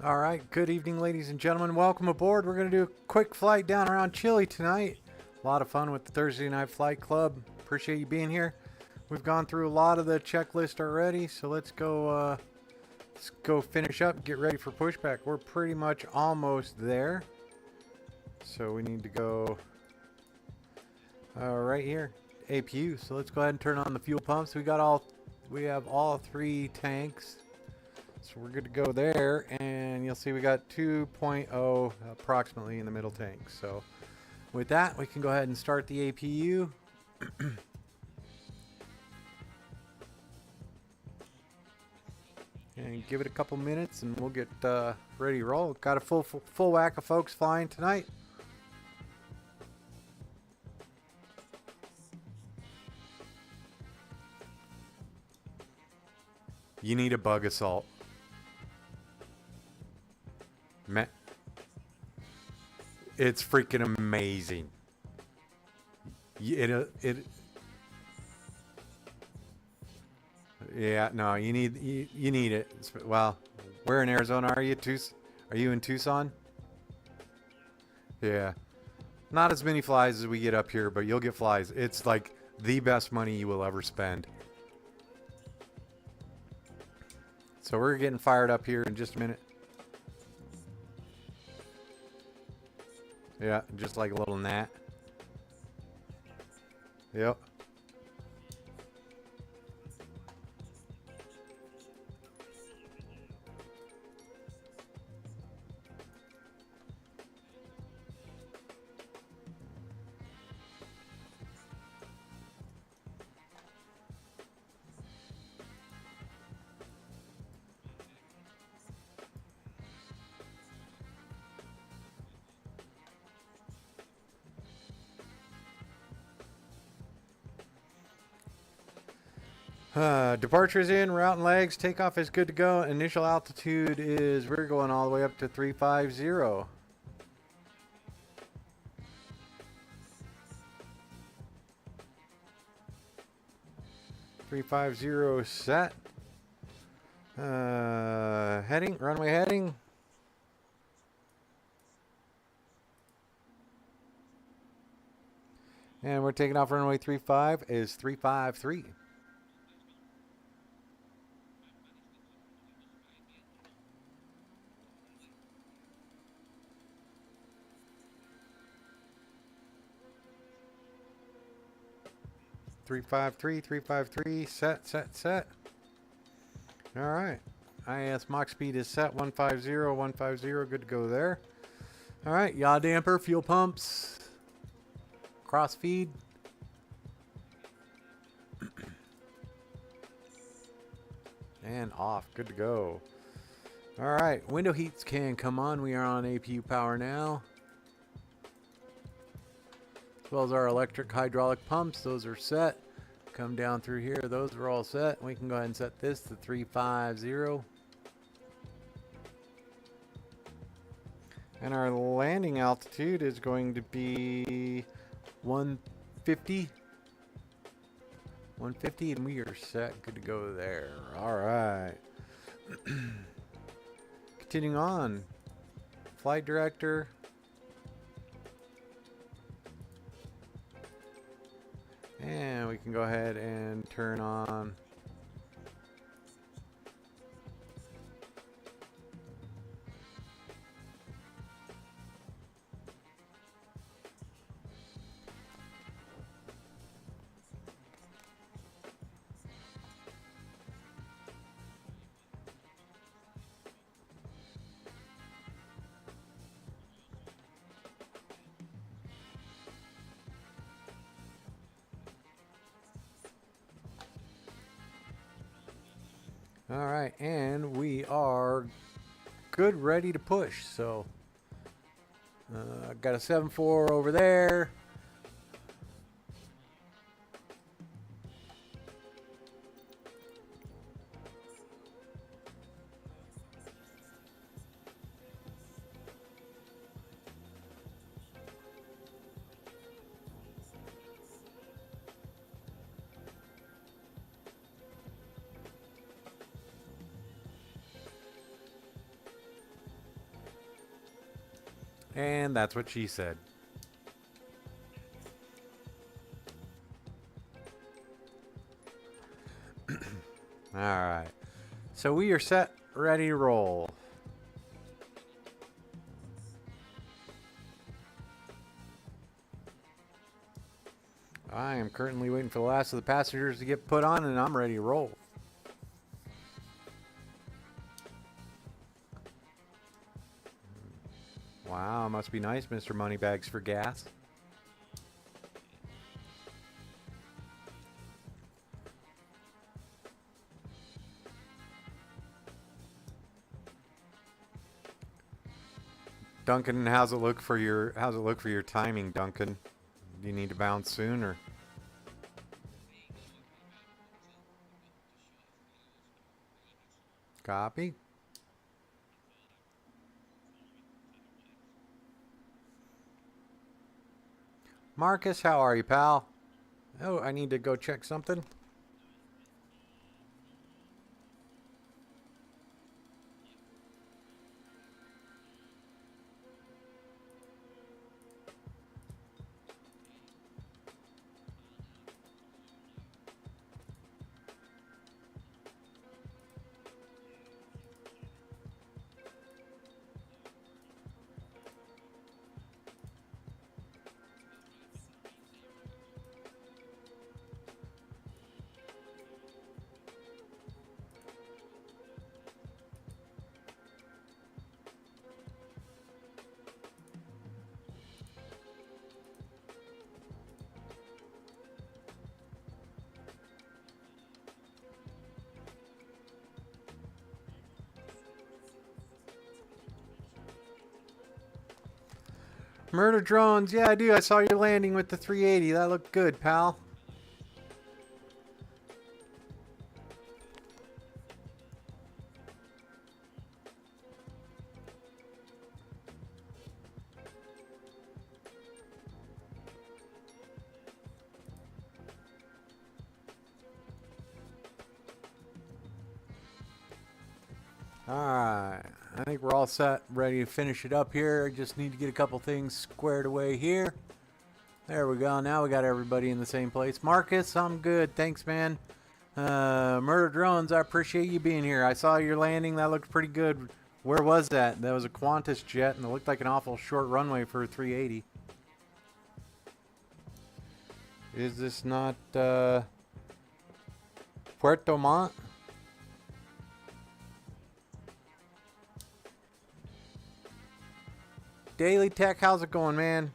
All right, good evening, ladies and gentlemen. Welcome aboard. We're going to do a quick flight down around Chile tonight. A lot of fun with the Thursday Night Flight Club. Appreciate you being here. We've gone through a lot of the checklist already, so let's go finish up and get ready for pushback. We're pretty much almost there. So we need to go right here, APU. So let's go ahead and turn on the fuel pumps. We have all 3 tanks. So we're good to go there, and you'll see we got 2.0 approximately in the middle tank. So with that, we can go ahead and start the APU. And give it a couple minutes and we'll get ready to roll. Got a full whack of folks flying tonight. You need a bug assault. Man, it's freaking amazing. Yeah, no, you need it. Well, where in Arizona are you? Are you in Tucson? Yeah, not as many flies as we get up here, but you'll get flies. It's like the best money you will ever spend. So we're getting fired up here in just a minute. Yeah, just like a little gnat. Yep. Departure is in, route and legs, takeoff is good to go. Initial altitude is, we're going all the way up to 350. Set. Heading, runway heading. And we're taking off runway 35 is 353. Set. All right. IAS Mach speed is set. 150. Good to go there. All right. Yaw damper, fuel pumps, cross feed. And off. Good to go. All right. Window heats can come on. We are on APU power now. As well as our electric hydraulic pumps. Those are set. Come down through here. Those are all set. We can go ahead and set this to 350. And our landing altitude is going to be 150. 150, and we are set. Good to go there. All right. Continuing on. Flight director. And we can go ahead and turn on all right, and we are good, ready to push. So got a 7.4 over there. And that's what she said. Alright. So we are set, ready to roll. I am currently waiting for the last of the passengers to get put on, and I'm ready to roll. Wow, must be nice, Mr. Moneybags for gas. Duncan, how's it look for your timing, Duncan? Do you need to bounce soon or? Copy. Marcus, how are you, pal? Oh, I need to go check something. Murder drones, yeah, I do. I saw your landing with the 380. That looked good, pal. Alright, I think we're all set, ready to finish it up here. I just need to get a couple things squared away here. There we go, now we got everybody in the same place. Marcus, I'm good, thanks man. Murder Drones, I appreciate you being here. I saw your landing, that looked pretty good. Where was that? That was a Qantas jet, and it looked like an awful short runway for a 380. Is this not Puerto Montt? Daily Tech, how's it going, man?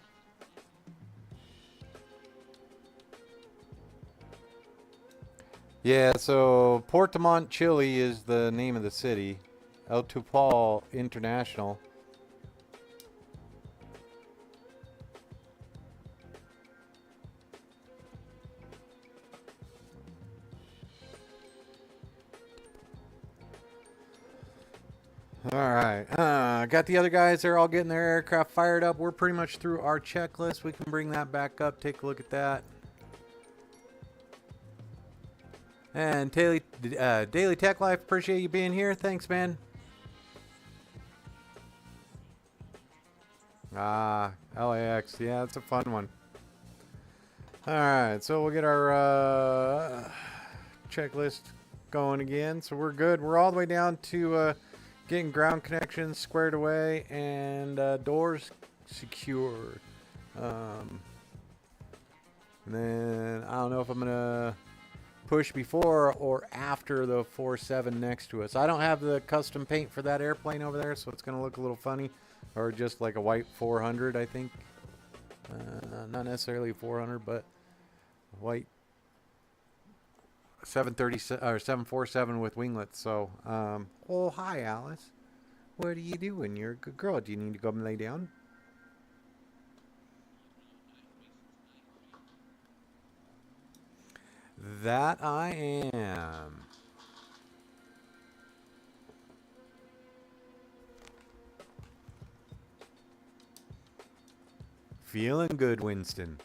Yeah, so Puerto Montt, Chile is the name of the city. El Tupal International. Alright, got the other guys. They're all getting their aircraft fired up. We're pretty much through our checklist. We can bring that back up, take a look at that. And Daily Tech Life, appreciate you being here. Thanks, man. LAX, yeah, that's a fun one. Alright, so we'll get our checklist going again. So we're good. We're all the way down to getting ground connections squared away and doors secured. And then I don't know if I'm gonna push before or after the 47 next to us. I don't have the custom paint for that airplane over there, so it's gonna look a little funny, or just like a white 400, I think. Not necessarily 400, but white 730 or 747 with winglets. So, oh hi Alice, what are you doing? You're a good girl. Do you need to go and lay down? That I am. Feeling good, Winston.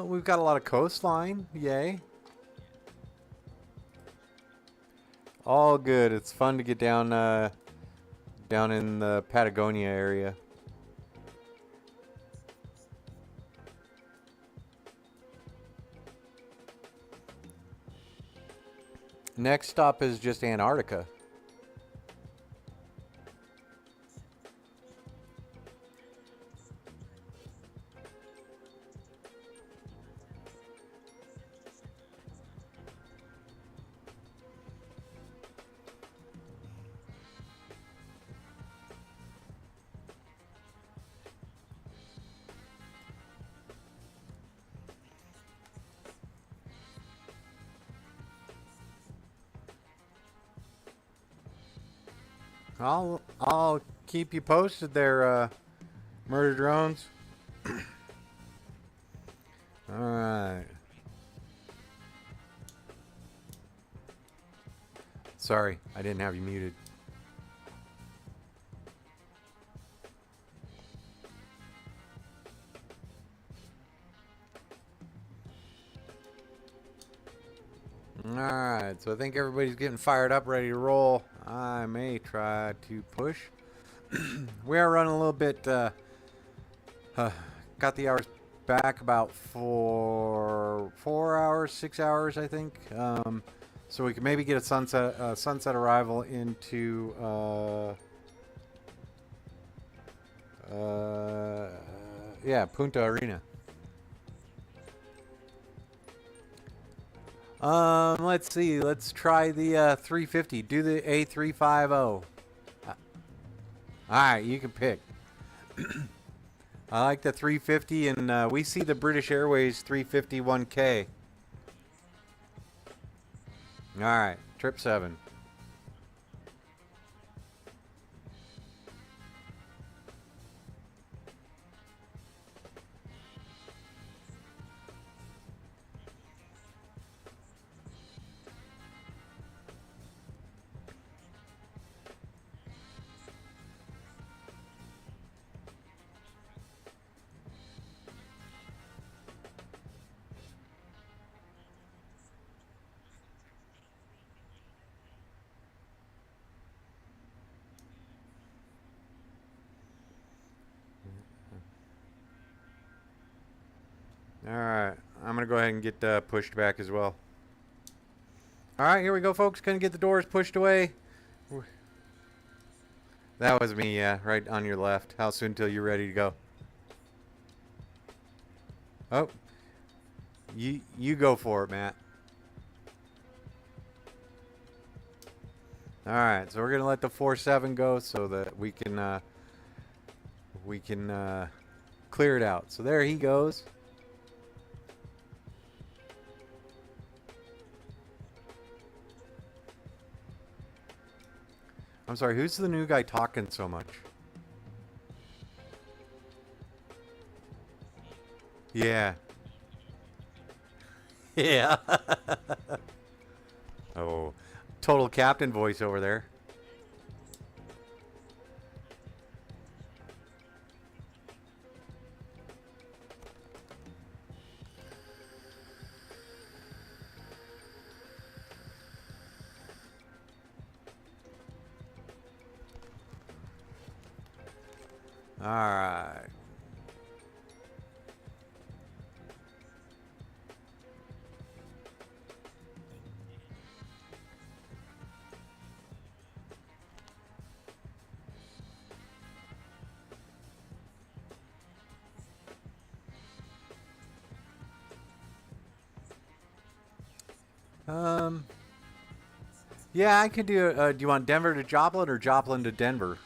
We've got a lot of coastline. Yay. All good. It's fun to get down down in the Patagonia area. Next stop is just Antarctica. I'll keep you posted there, Murder Drones. All right. Sorry, I didn't have you muted. Alright, so I think everybody's getting fired up, ready to roll. I may try to push. We are running a little bit, got the hours back about 4 hours, 6 hours, I think. So we can maybe get a sunset arrival into, yeah, Punta Arena. Let's see. Let's try the 350. Do the A350. Alright, you can pick. I like the 350, and we see the British Airways 351K. Alright, trip 7. Alright, I'm going to go ahead and get pushed back as well. Alright, here we go, folks. Going to get the doors pushed away. That was me, yeah, right on your left. How soon till you're ready to go? Oh, you go for it, Matt. Alright, so we're going to let the 47 go so that we can clear it out. So there he goes. I'm sorry, who's the new guy talking so much? Yeah. Yeah. Oh, total captain voice over there. All right. Yeah, I could do. Do you want Denver to Joplin or Joplin to Denver?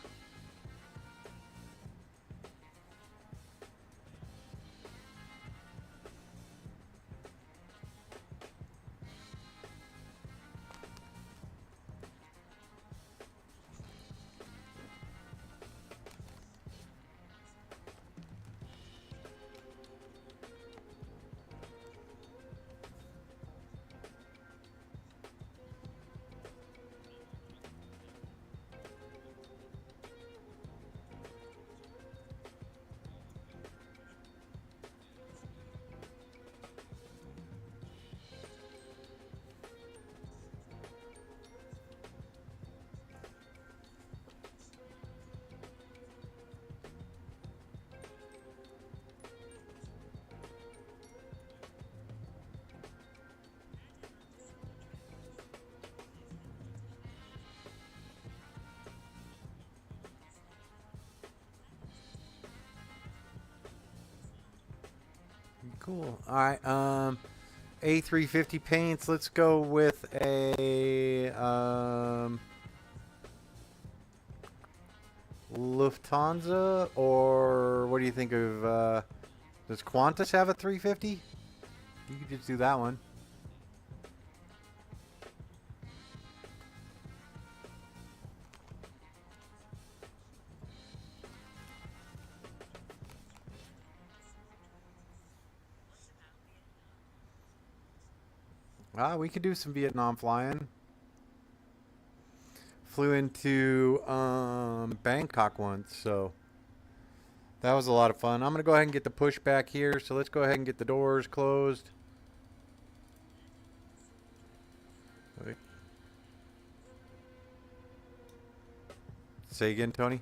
Cool. All right. A350 paints. Let's go with a Lufthansa, or what do you think of? Does Qantas have a 350? You could just do that one. We could do some Vietnam flying. Flew into Bangkok once, so that was a lot of fun. I'm going to go ahead and get the push back here, so let's go ahead and get the doors closed. Wait. Say again, Tony.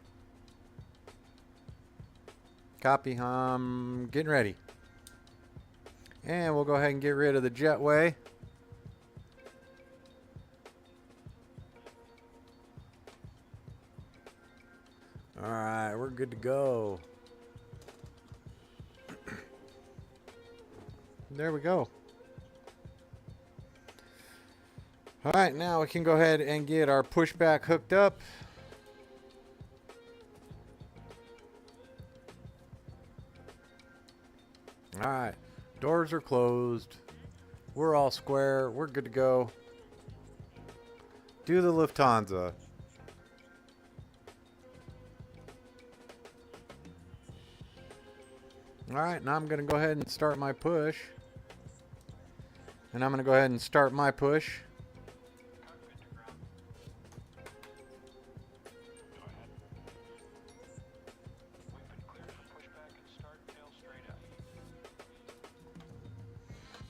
Copy. Getting ready. And we'll go ahead and get rid of the jetway. Alright, we're good to go. There we go. Alright, now we can go ahead and get our pushback hooked up. Alright, doors are closed. We're all square. We're good to go. Do the Lufthansa. Alright, now I'm going to go ahead and start my push. And I'm going to go ahead and start my push.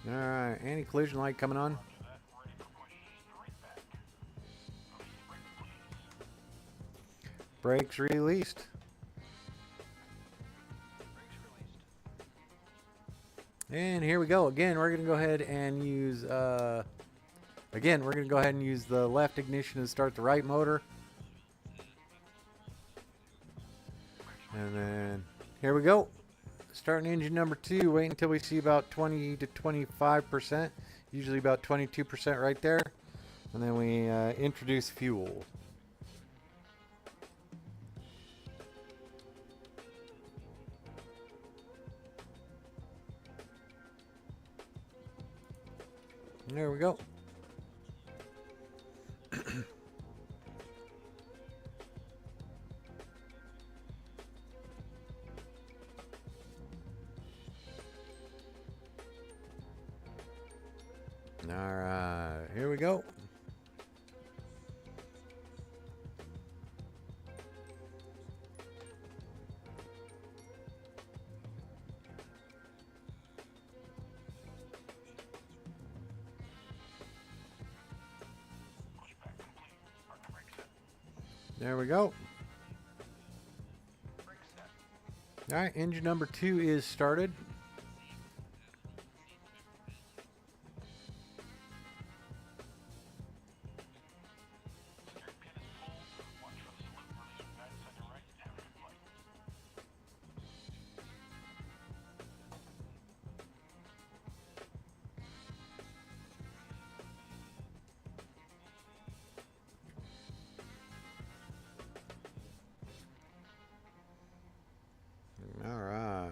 Alright, anti-collision light coming on. Brakes released. And here we go. Again, we're going to go ahead and use the left ignition to start the right motor. And then here we go. Starting engine number 2. Wait until we see about 20 to 25%. Usually about 22% right there. And then we introduce fuel. There we go. All right, here we go. There we go. All right, engine number 2 is started. All right.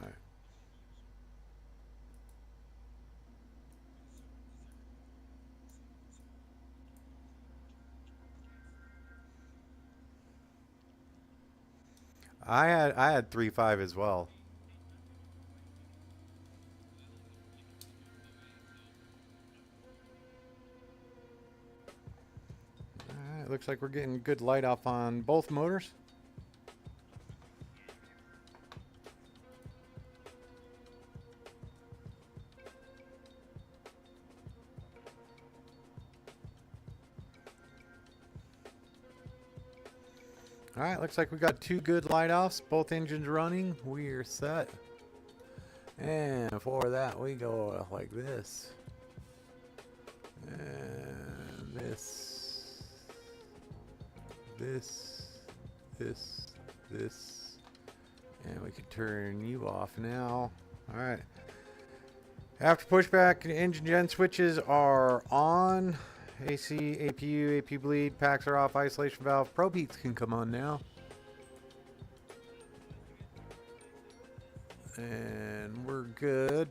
I had 3.5 as well. All right, looks like we're getting good light off on both motors. All right, looks like we got 2 good light offs, both engines running. We're set. And for that, we go like this. And this. And we can turn you off now. All right. After pushback, engine gen switches are on. AC, APU, AP bleed, packs are off, isolation valve. Probe heats can come on now. And we're good.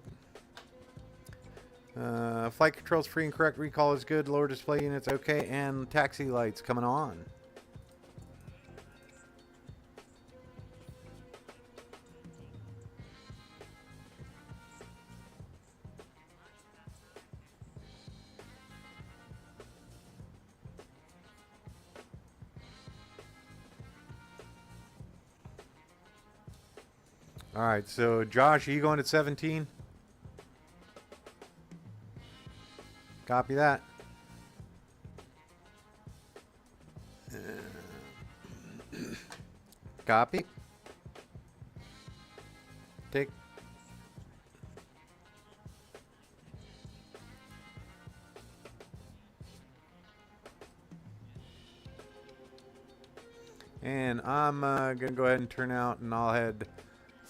Flight controls free and correct. Recall is good. Lower display units okay. And taxi lights coming on. All right, so Josh, are you going at 17? Copy that. Copy. Take. And I'm going to go ahead and turn out, and I'll head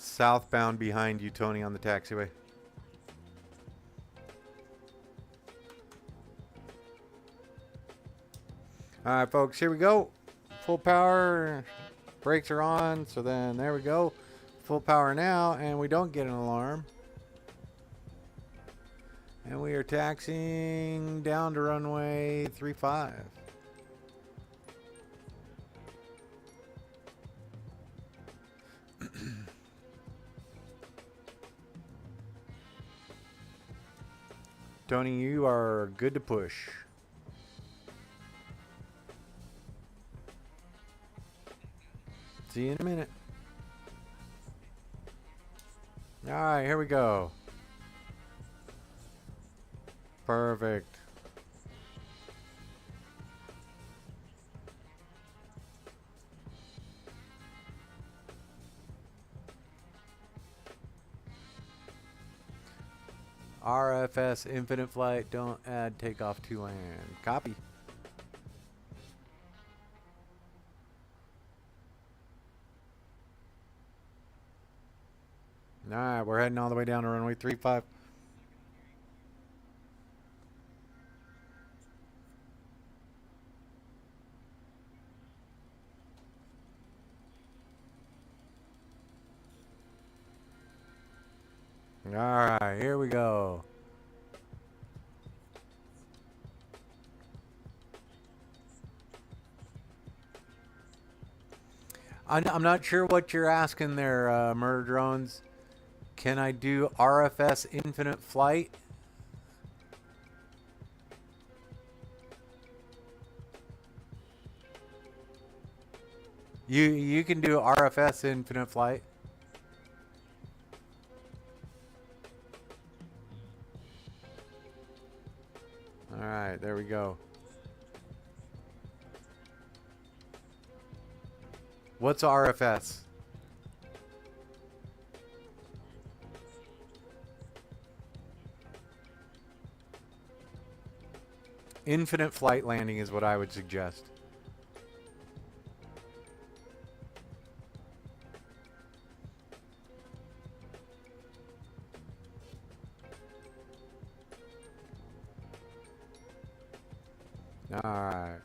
southbound behind you, Tony, on the taxiway. All right, folks, here we go. Full power. Brakes are on. So then there we go. Full power now, and we don't get an alarm. And we are taxiing down to runway 35. Tony, you are good to push. See you in a minute. All right, here we go. Perfect. RFS infinite flight, don't add takeoff to land. Copy. All right, we're heading all the way down to runway 35. All right, here we go. I'm not sure what you're asking there, Murder Drones. Can I do RFS infinite flight? You can do RFS infinite flight. All right, there we go. What's RFS? Infinite flight landing is what I would suggest. All right.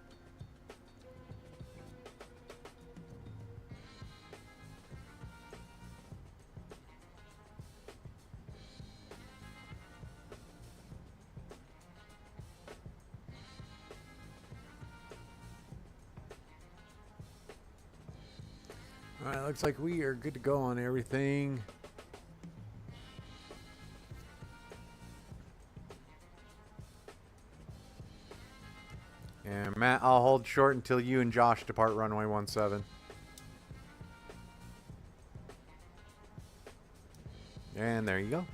All right, looks like we are good to go on everything. And Matt, I'll hold short until you and Josh depart runway 17. And there you go.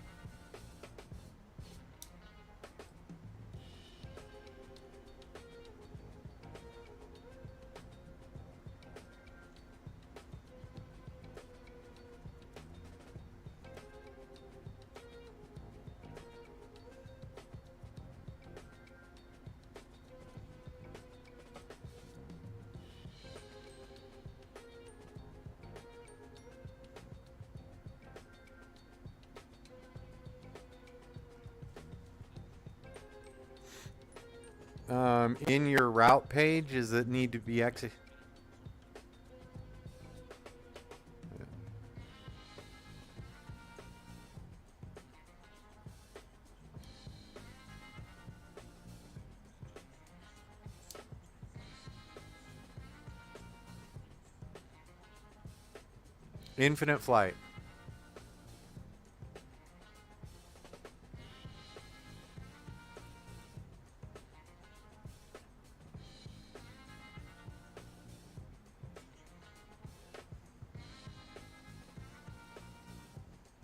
in your route page, does it need to be executed? Infinite flight.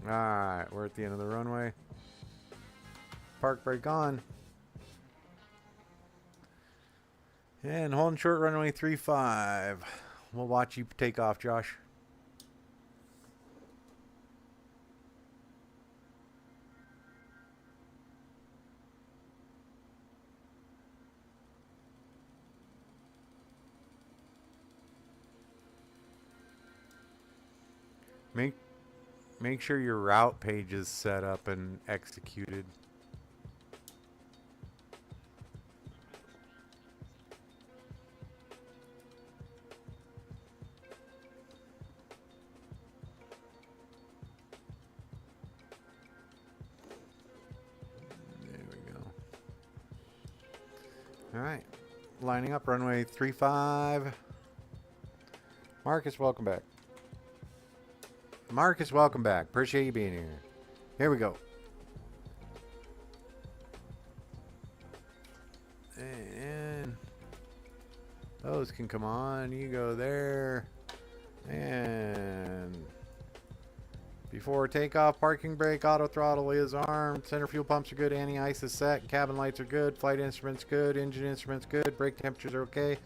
Alright, we're at the end of the runway. Park brake on. And holding short runway 35. We'll watch you take off, Josh. Make sure your route page is set up and executed. There we go. All right, lining up runway 35. Marcus, welcome back. Marcus, welcome back. Appreciate you being here. Here we go. And those can come on. You go there. And before takeoff, parking brake, auto throttle is armed. Center fuel pumps are good. Anti-ice is set. Cabin lights are good. Flight instruments good. Engine instruments good. Brake temperatures are okay.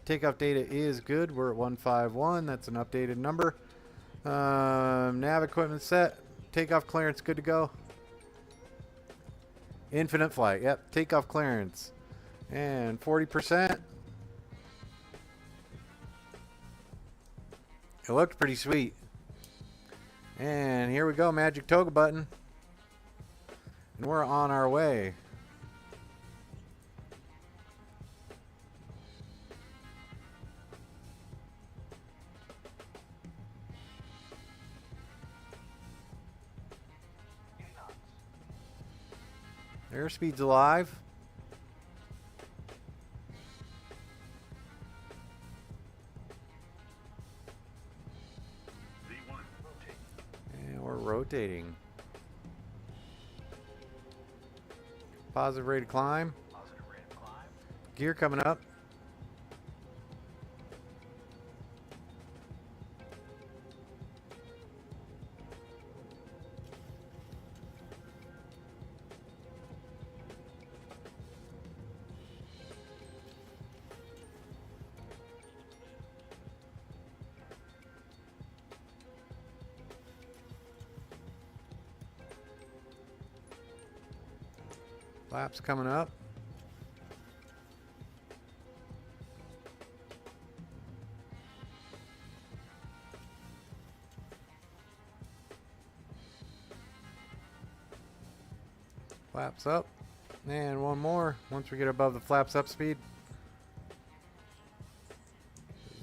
Takeoff data is good. We're at 151. That's an updated number. Nav equipment set. Takeoff clearance good to go. Infinite flight. Yep. Takeoff clearance. And 40%. It looked pretty sweet. And here we go. Magic toga button. And we're on our way. Airspeed's alive. And we're rotating. Positive rate of climb. Gear coming up. Flaps coming up. Flaps up. And one more once we get above the flaps up speed.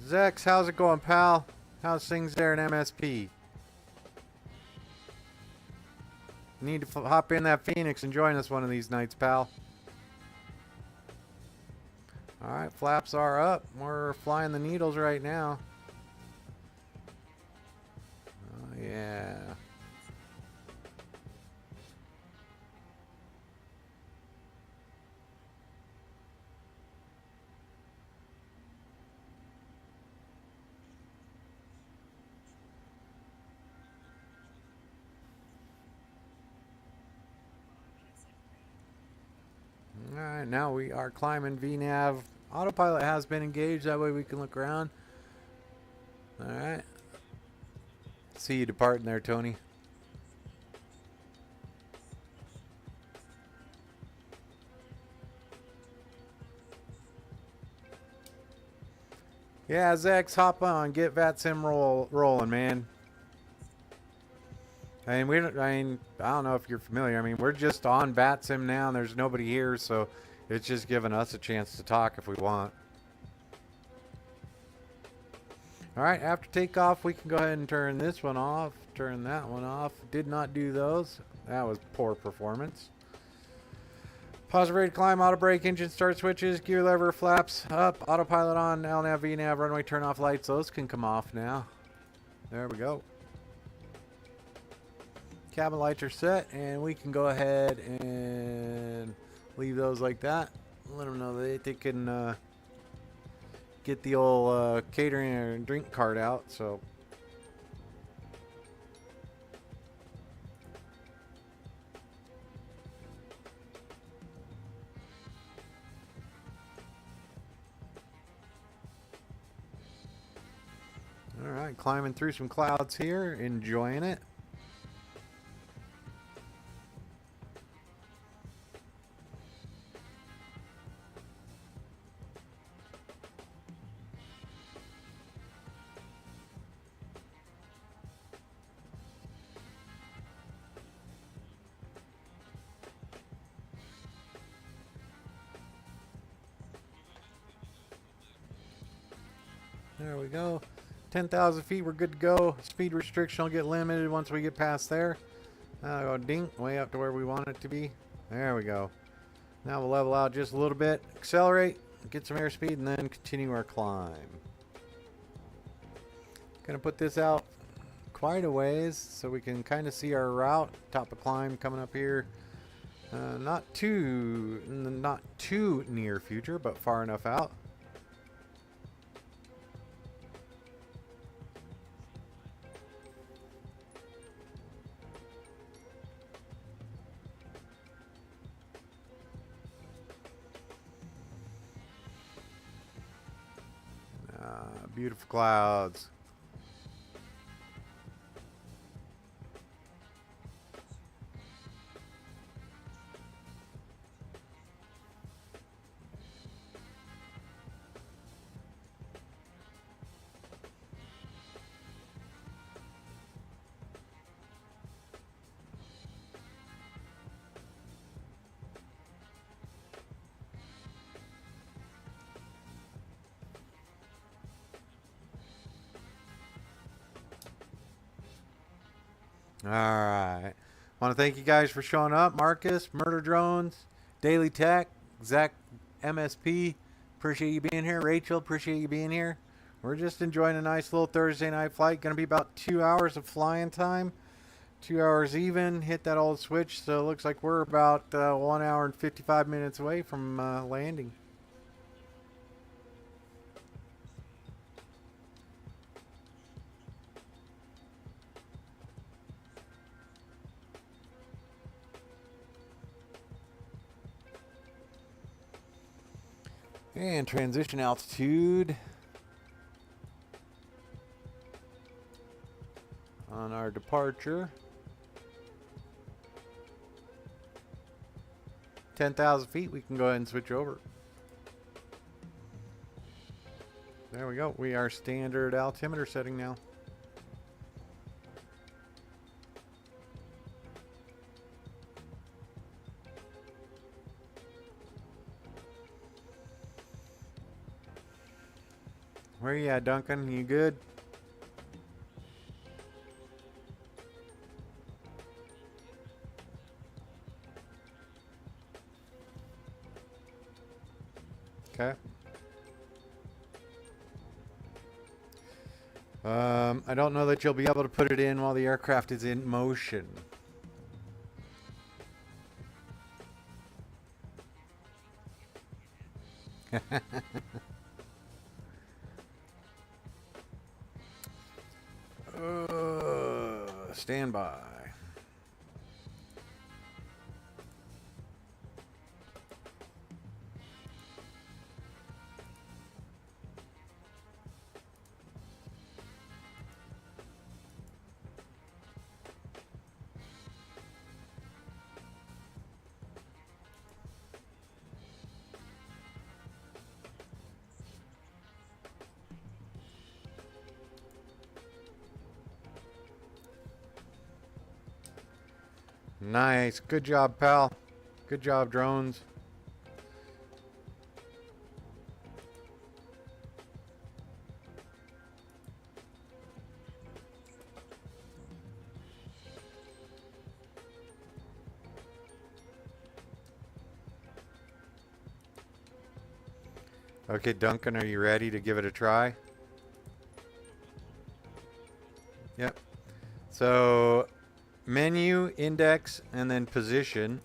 Zex, how's it going, pal? How's things there in MSP? Need to hop in that Phoenix and join us one of these nights, pal. Alright, flaps are up. We're flying the needles right now. Oh, yeah. Alright, now we are climbing VNav. Autopilot has been engaged, that way we can look around. Alright. See you departing there, Tony. Yeah, Zex, hop on. Get VATSIM rolling, man. I mean, I don't know if you're familiar. I mean, we're just on VATSIM now, and there's nobody here, so It's just giving us a chance to talk if we want. All right, after takeoff, we can go ahead and turn this one off, turn that one off. Did not do those. That was poor performance. Positive rate climb, auto brake, engine start switches, gear lever, flaps up, autopilot on, LNAV, VNAV, runway turn off lights. Those can come off now. There we go. Cabin lights are set, and we can go ahead and leave those like that. Let them know that they can get the old catering and drink cart out. So all right, climbing through some clouds here, enjoying it. There we go. 10,000 feet, we're good to go. Speed restriction will get limited once we get past there. I'll go dink, way up to where we want it to be. There we go. Now we'll level out just a little bit, accelerate, get some airspeed, and then continue our climb. Gonna put this out quite a ways so we can kind of see our route. Top of climb coming up here. Not too near future, but far enough out. Beautiful clouds. All right. Want to thank you guys for showing up. Marcus, Murder Drones, Daily Tech, Zach, MSP. Appreciate you being here. Rachel, appreciate you being here. We're just enjoying a nice little Thursday night flight. Going to be about 2 hours of flying time. 2 hours even. Hit that old switch. So it looks like we're about 1 hour and 55 minutes away from landing. And transition altitude on our departure. 10,000 feet, we can go ahead and switch over. There we go. We are standard altimeter setting now. Where you at, Duncan? You good? Okay. I don't know that you'll be able to put it in while the aircraft is in motion. Stand by. Nice. Good job, pal. Good job, drones. Okay, Duncan, are you ready to give it a try? Yep. So, menu, index, and then position.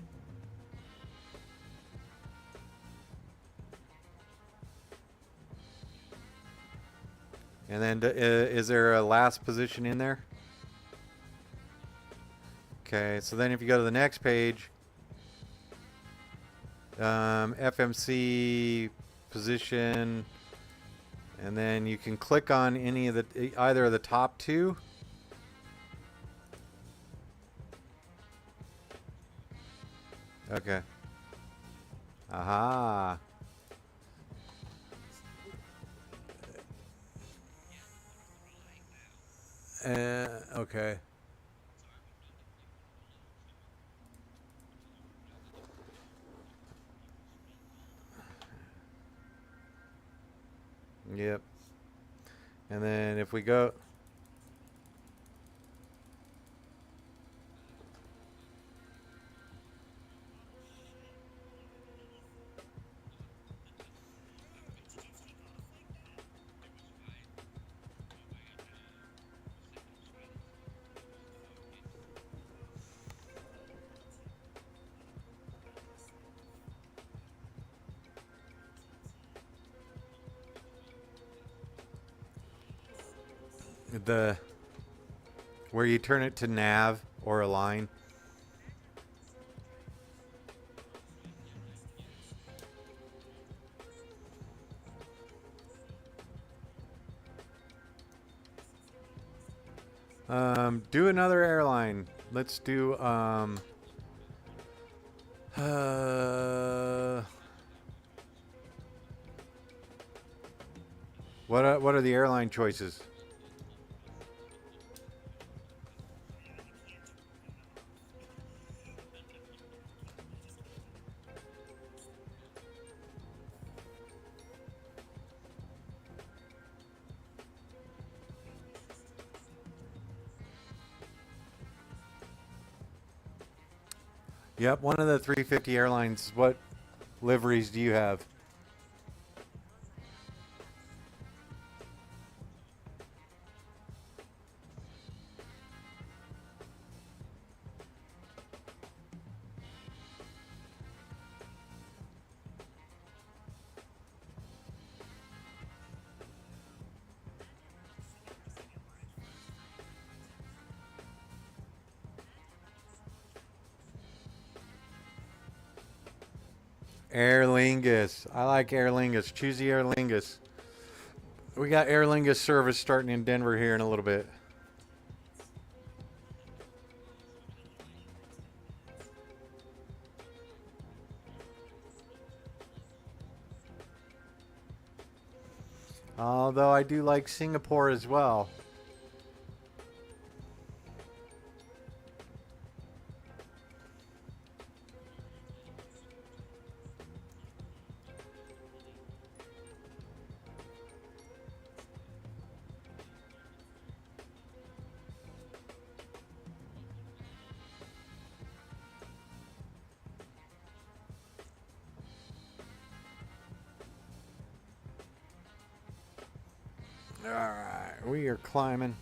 And then, is there a last position in there? Okay, so then if you go to the next page, FMC position, and then you can click on any of the either of the top two. Okay. Aha. Okay. Yep. And then if we go, the where you turn it to nav or align. Do another airline. Let's do what are the airline choices? Yep, one of the 350 airlines. What liveries do you have? Aer Lingus. I like Aer Lingus. Choose the Aer Lingus. We got Aer Lingus service starting in Denver here in a little bit. Although I do like Singapore as well. Alright, we are climbing.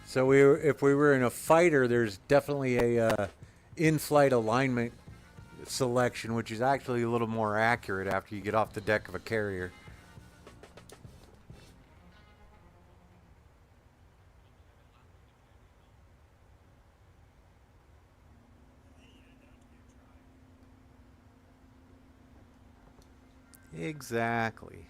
So if we were in a fighter, there's definitely a in-flight alignment selection, which is actually a little more accurate after you get off the deck of a carrier. Exactly.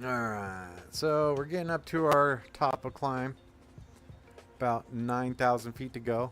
Alright, so we're getting up to our top of climb. About 9,000 feet to go.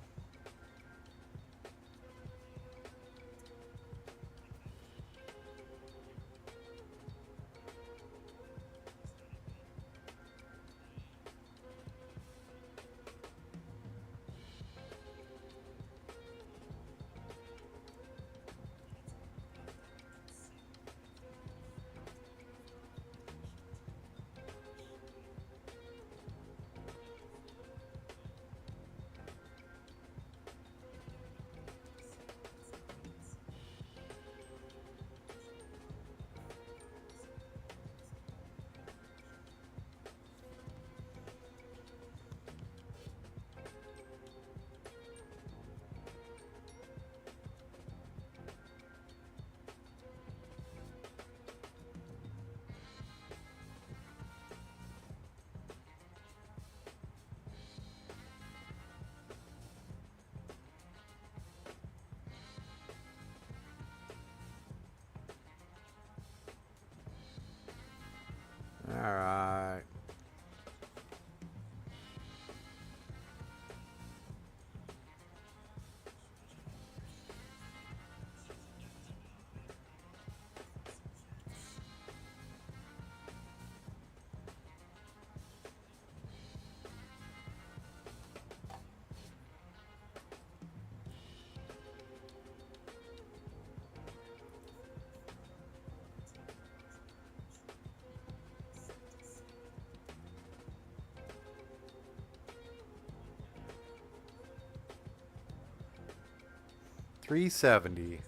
370.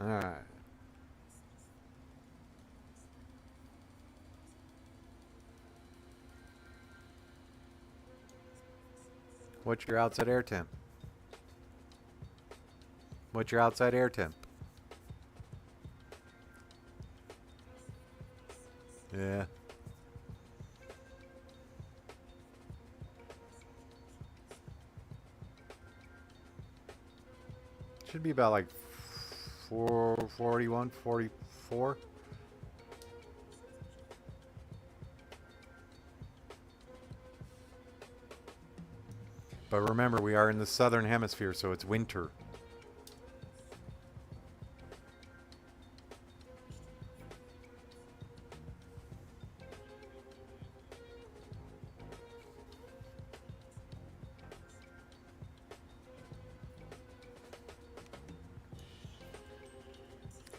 All right. What's your outside air temp? What's your outside air temp? Yeah. Should be about like 441, 44. But remember, we are in the southern hemisphere, so it's winter.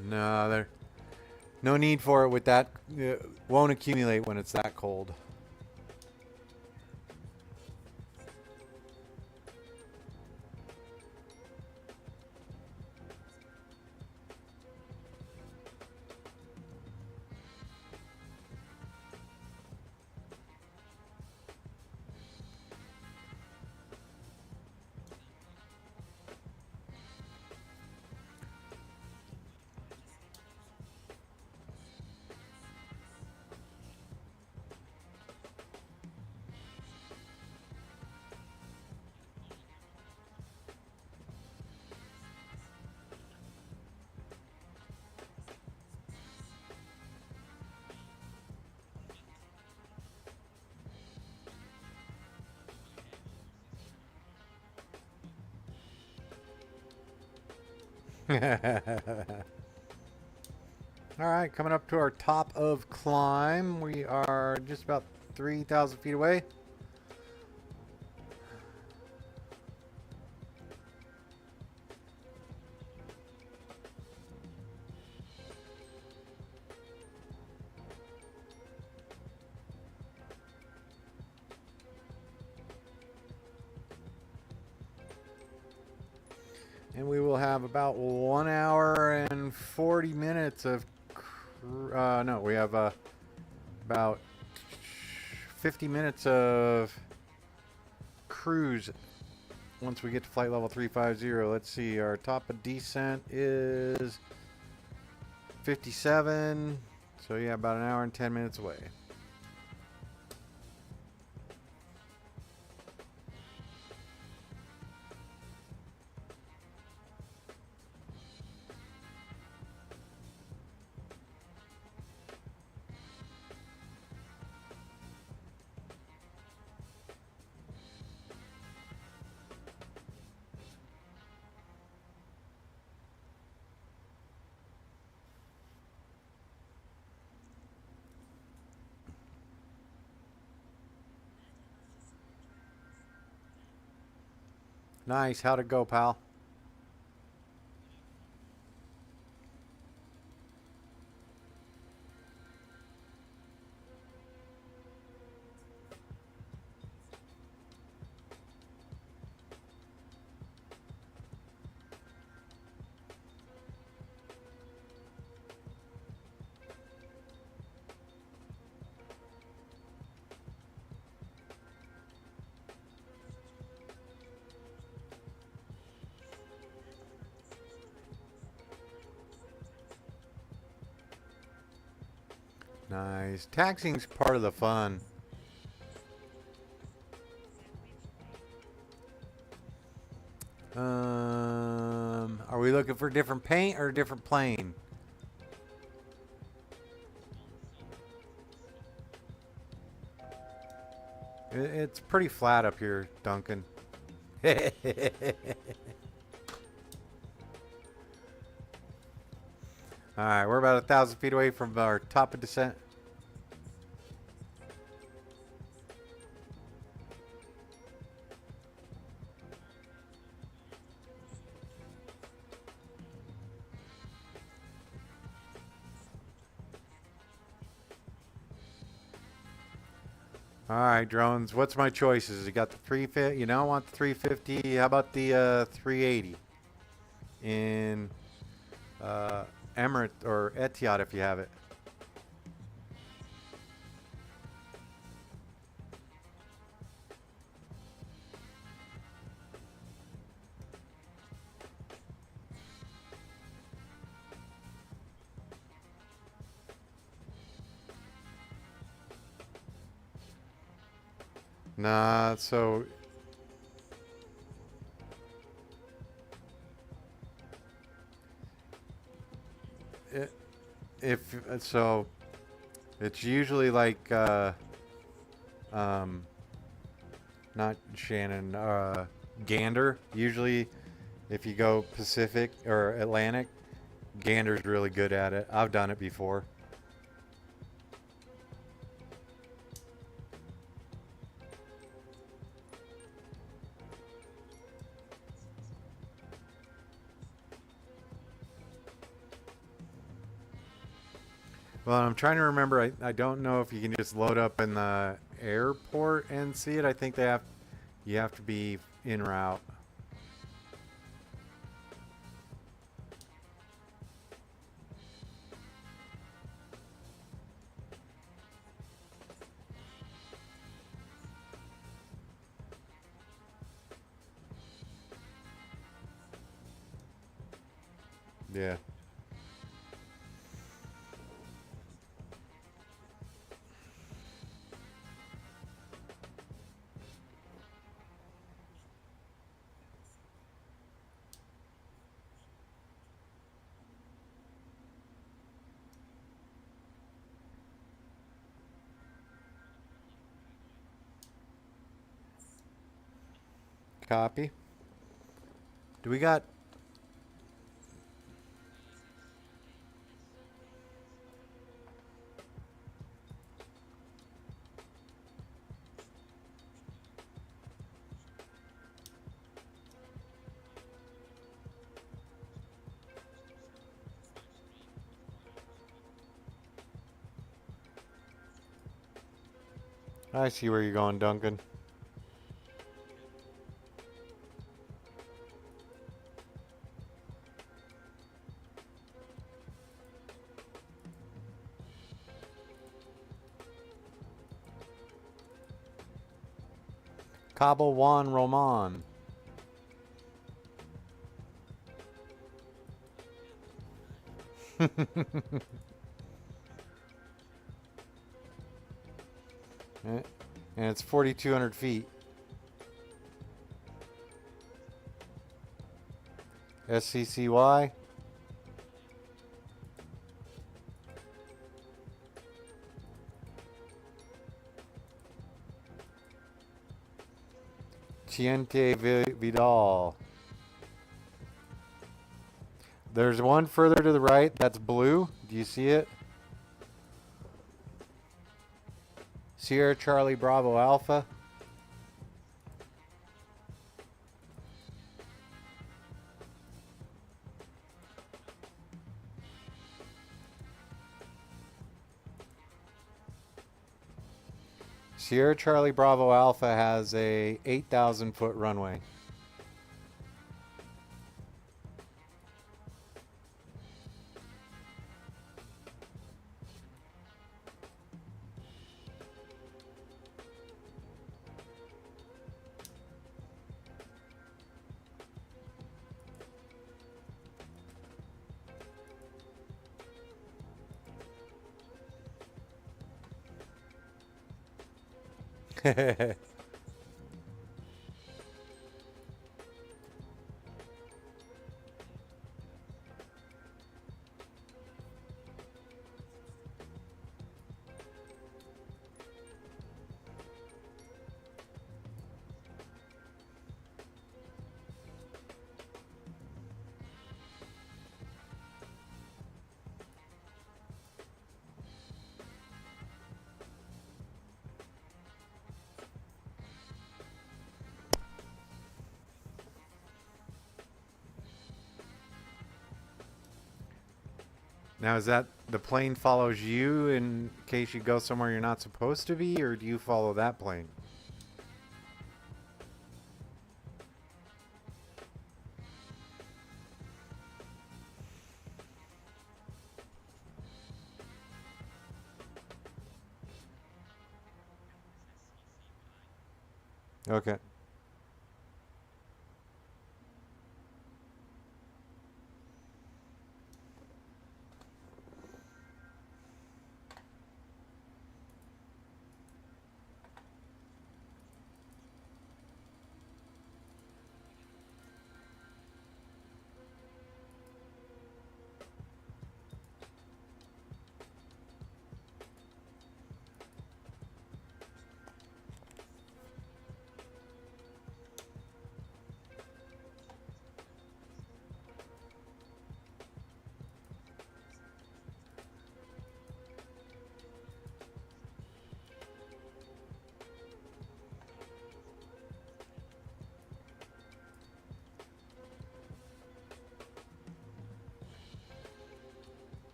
No, there, no need for it with that. It won't accumulate when it's that cold. Alright, coming up to our top of climb. We are just about 3,000 feet away. And we will have about 1 hour and 40 minutes of no, we have about 50 minutes of cruise once we get to flight level 350. Let's see, our top of descent is 57, so yeah, about an hour and 10 minutes away. Nice. How'd it go, pal? Nice. Taxiing's part of the fun. Are we looking for different paint or a different plane? It's pretty flat up here, Duncan. Alright, we're about 1,000 feet away from our top of descent. Alright, drones, what's my choices? You got the 350, you don't want the 350, how about the 380? In Emirates or Etihad if you have it. Nah, so if so, it's usually like not Shannon, Gander. Usually, if you go Pacific or Atlantic, Gander's really good at it. I've done it before. Well, I'm trying to remember. I don't know if you can just load up in the airport and see it. I think you have to be en route. Yeah. Copy. Do we got... I see where you're going, Duncan. Cabo Juan Roman. And it's 4,200 feet. SCCY. Chiente Vidal. There's one further to the right that's blue. Do you see it? Sierra Charlie Bravo Alpha. Sierra Charlie Bravo Alpha has a 8,000 foot runway. Now, is that the plane follows you in case you go somewhere you're not supposed to be, or do you follow that plane? Okay.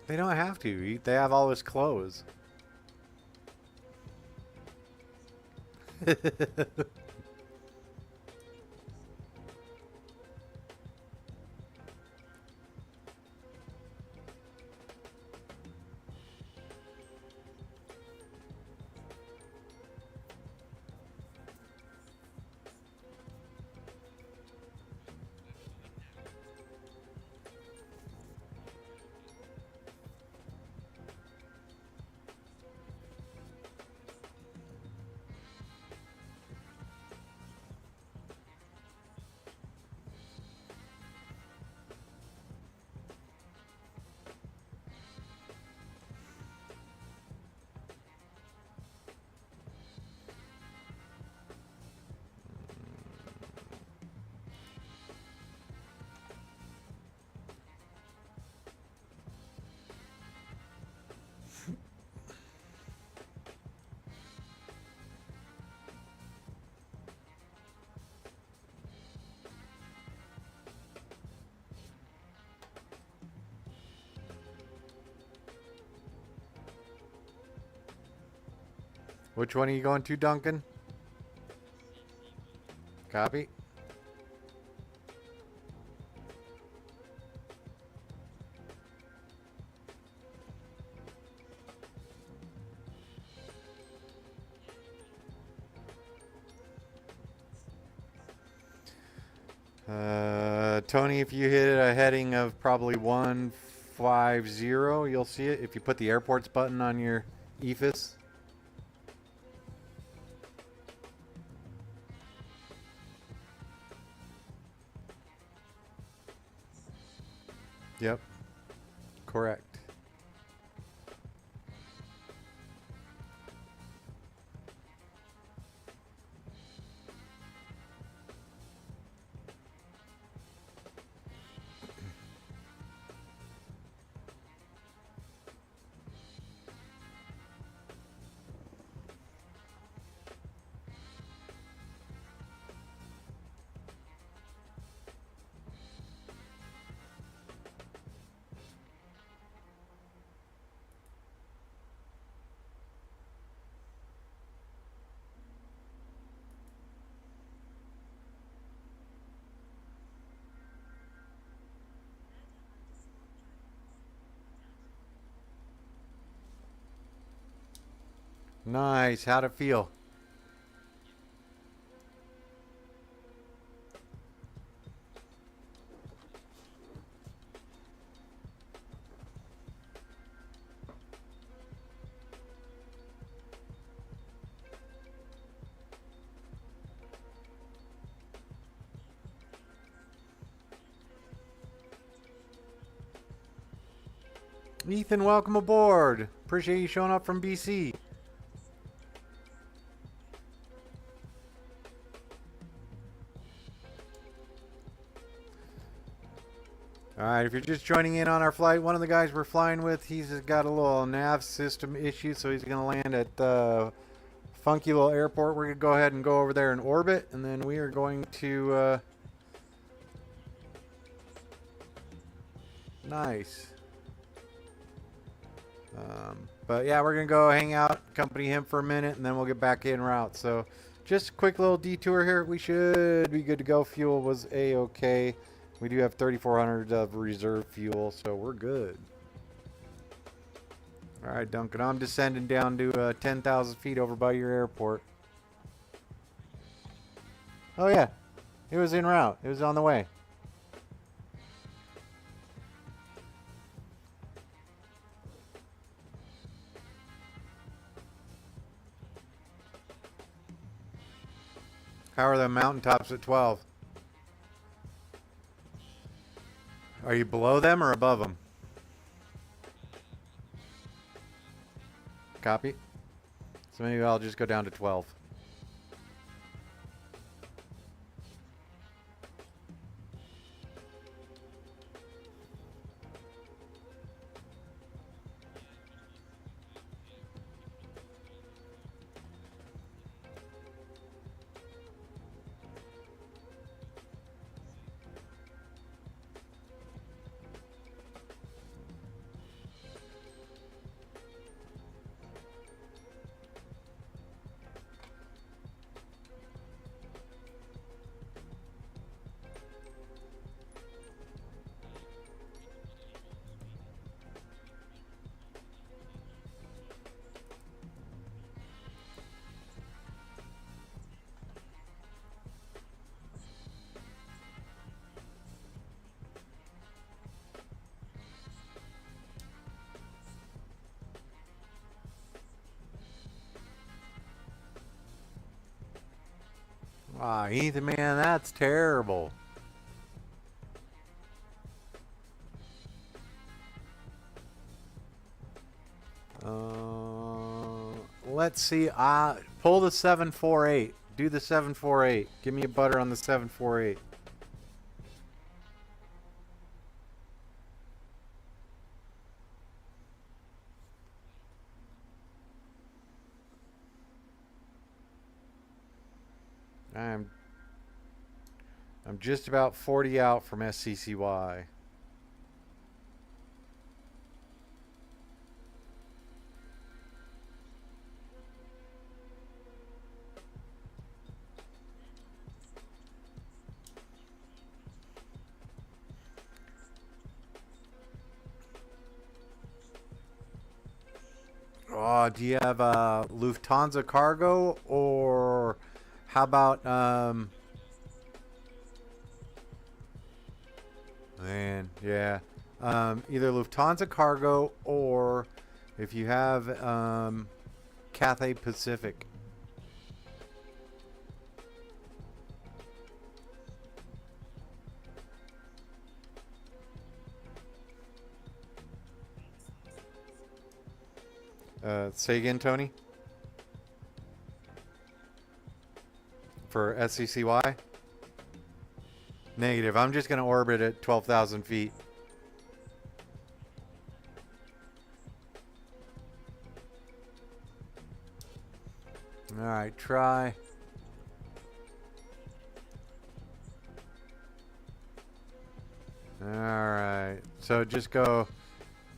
They don't have to. They have all his clothes. Which one are you going to, Duncan? Copy. Tony, if you hit a heading of probably 150, you'll see it. If you put the airports button on your EFIS. Yep. Correct. Nice. How'd it feel? Ethan, welcome aboard. Appreciate you showing up from BC. Alright, if you're just joining in on our flight, one of the guys we're flying with, he's got a little nav system issue, so he's going to land at funky little airport. We're going to go ahead and go over there and orbit, and then we are going to... nice. But yeah, we're going to go hang out, accompany him for a minute, and then we'll get back en route. So just a quick little detour here. We should be good to go. Fuel was A-okay. We do have 3,400 of reserve fuel, so we're good. Alright, Duncan, I'm descending down to 10,000 feet over by your airport. Oh yeah, it was en route. It was on the way. How are the mountaintops at 12? Are you below them or above them? Copy. So maybe I'll just go down to 12. Ah, Ethan, man, that's terrible. Let's see. Pull the 748. Do the 748. Give me a butter on the 748. I'm just about 40 out from SCCI. Oh, do you have Lufthansa cargo, or how about man, yeah, either Lufthansa cargo, or if you have Cathay Pacific. Say again, Tony. For SCCY? Negative. I'm just going to orbit at 12,000 feet. Alright, try. Alright. So just go.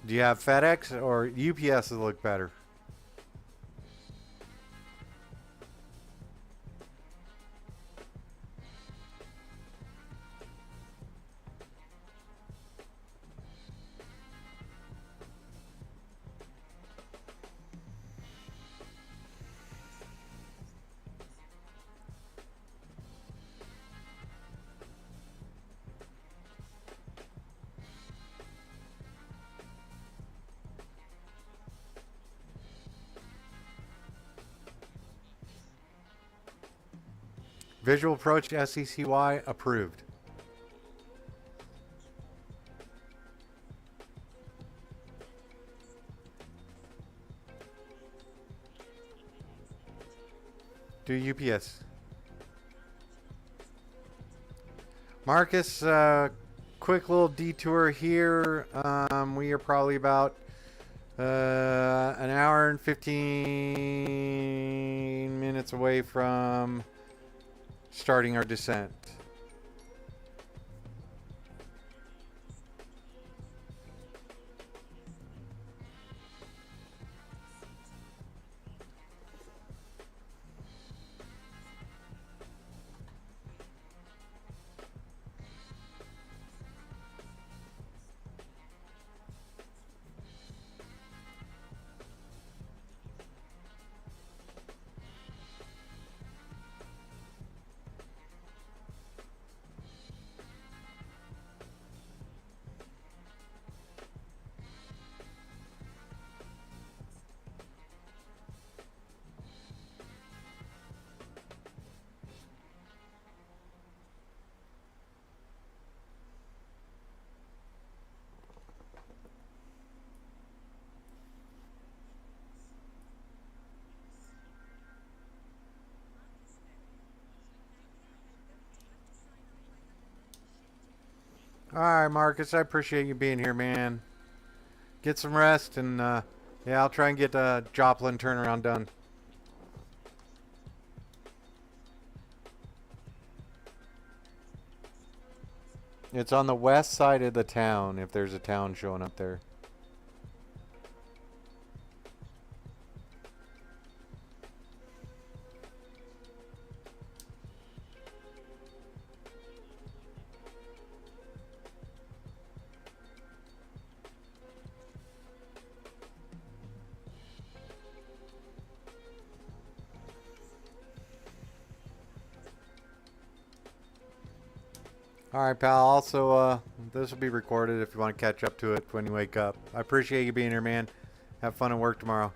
Do you have FedEx or UPS will look better? Visual approach to SCCY approved. Do UPS. Marcus, quick little detour here. We are probably about an hour and 15 minutes away from starting our descent. Alright, Marcus, I appreciate you being here, man. Get some rest, and yeah, I'll try and get Joplin turnaround done. It's on the west side of the town, if there's a town showing up there. Alright, pal. Also, this will be recorded if you want to catch up to it when you wake up. I appreciate you being here, man. Have fun at work tomorrow.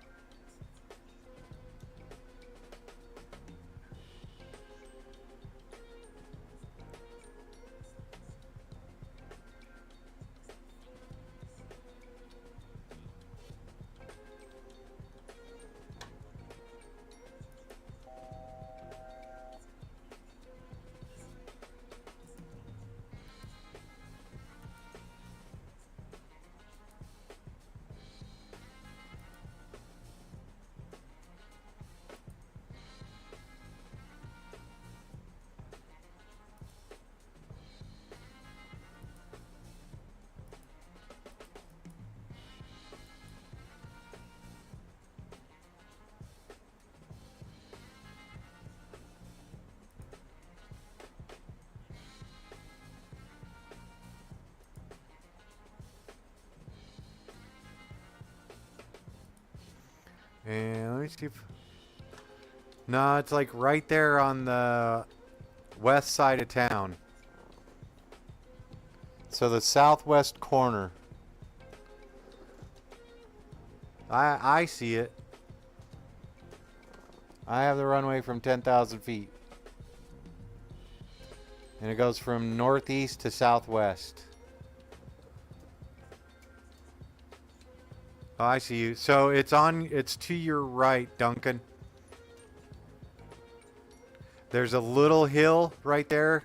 And let me see if... No, it's like right there on the west side of town. So the southwest corner. I see it. I have the runway from 10,000 feet. And it goes from northeast to southwest. Oh, I see you. So it's to your right, Duncan. There's a little hill right there.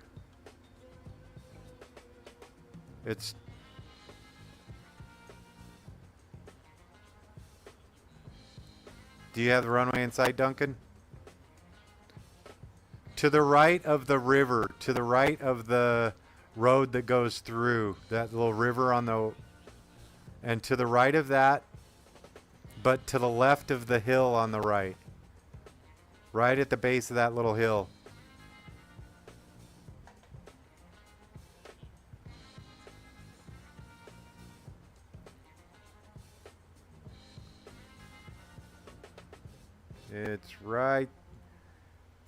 It's... Do you have the runway in sight, Duncan? To the right of the river, to the right of the road that goes through, that little river on the... And to the right of that, but to the left of the hill on the right. Right at the base of that little hill. It's right.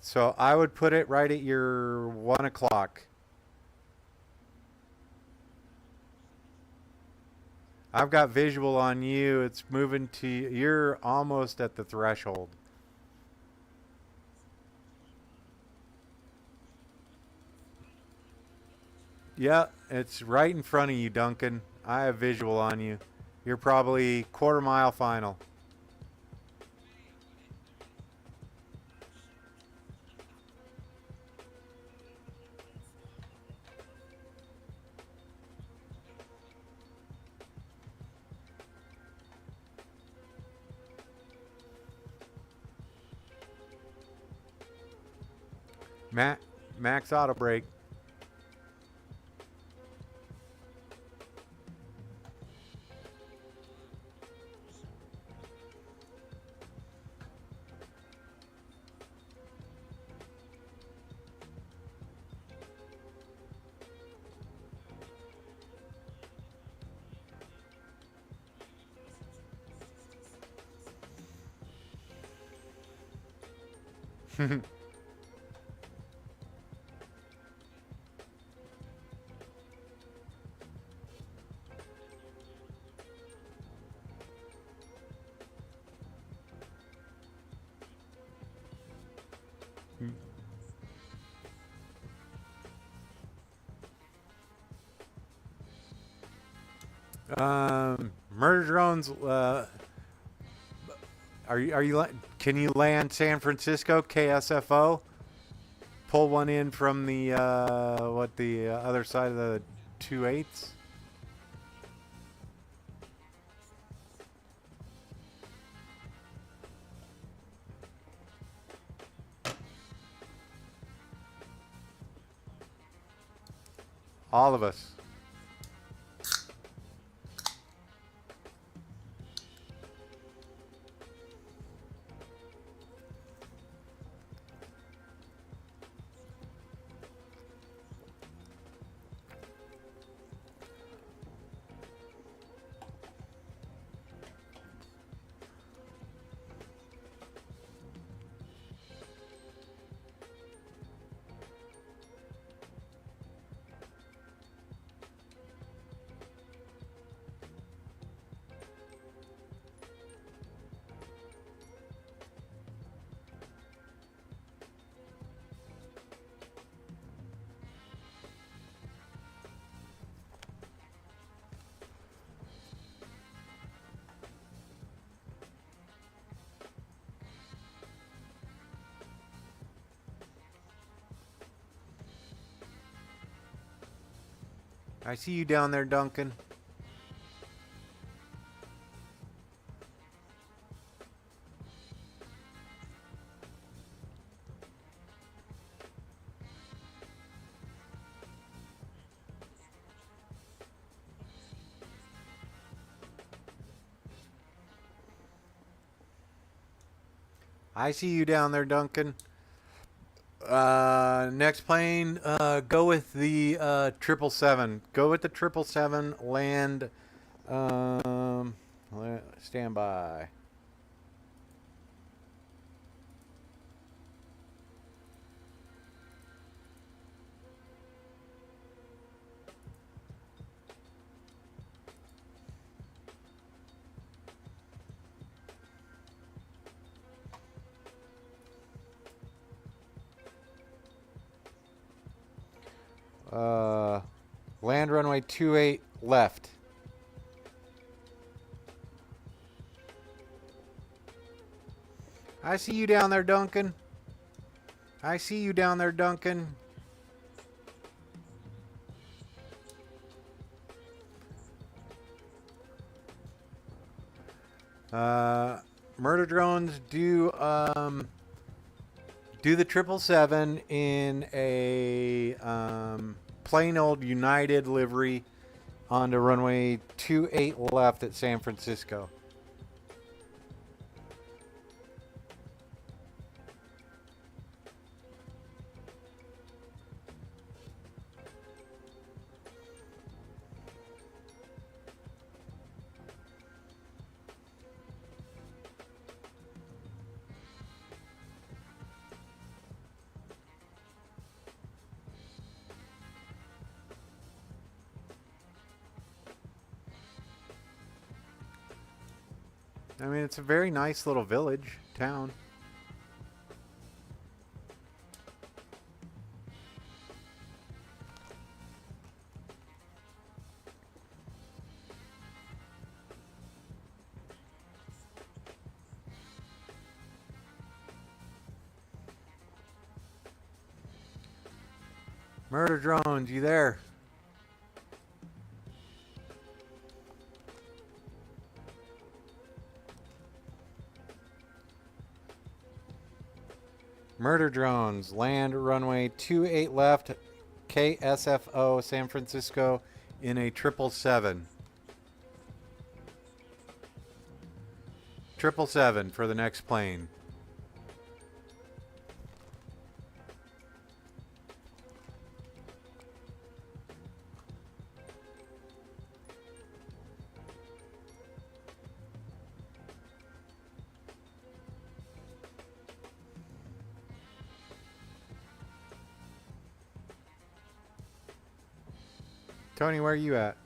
So I would put it right at your 1 o'clock. I've got visual on you. It's moving to... You're almost at the threshold. Yeah, it's right in front of you, Duncan. I have visual on you. You're probably quarter mile final. Max auto brake. Murder drones. Can you land San Francisco KSFO? Pull one in from the other side of the 2/8? All of us. I see you down there, Duncan. I see you down there, Duncan. Next plane, go with the 777. Go with the 777. Land. Stand by. Land runway 28 left. I see you down there, Duncan. I see you down there, Duncan. Murder drones do the 777 in a plain old United livery onto runway 28 left at San Francisco. I mean, it's a very nice little village, town. Murder drones, you there? Murder drones, land runway 28 left, KSFO, San Francisco, in a 777. 777 for the next plane. Tony, where are you at?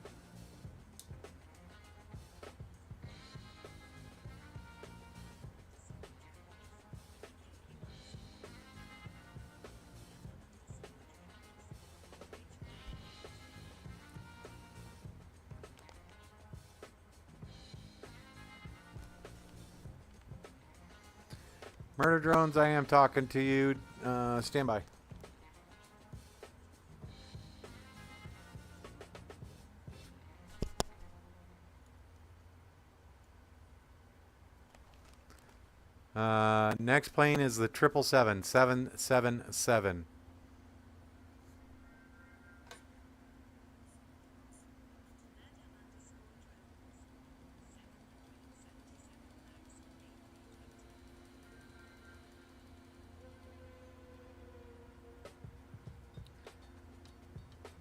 Murder drones, I am talking to you. Stand by. Next plane is the 777, 777.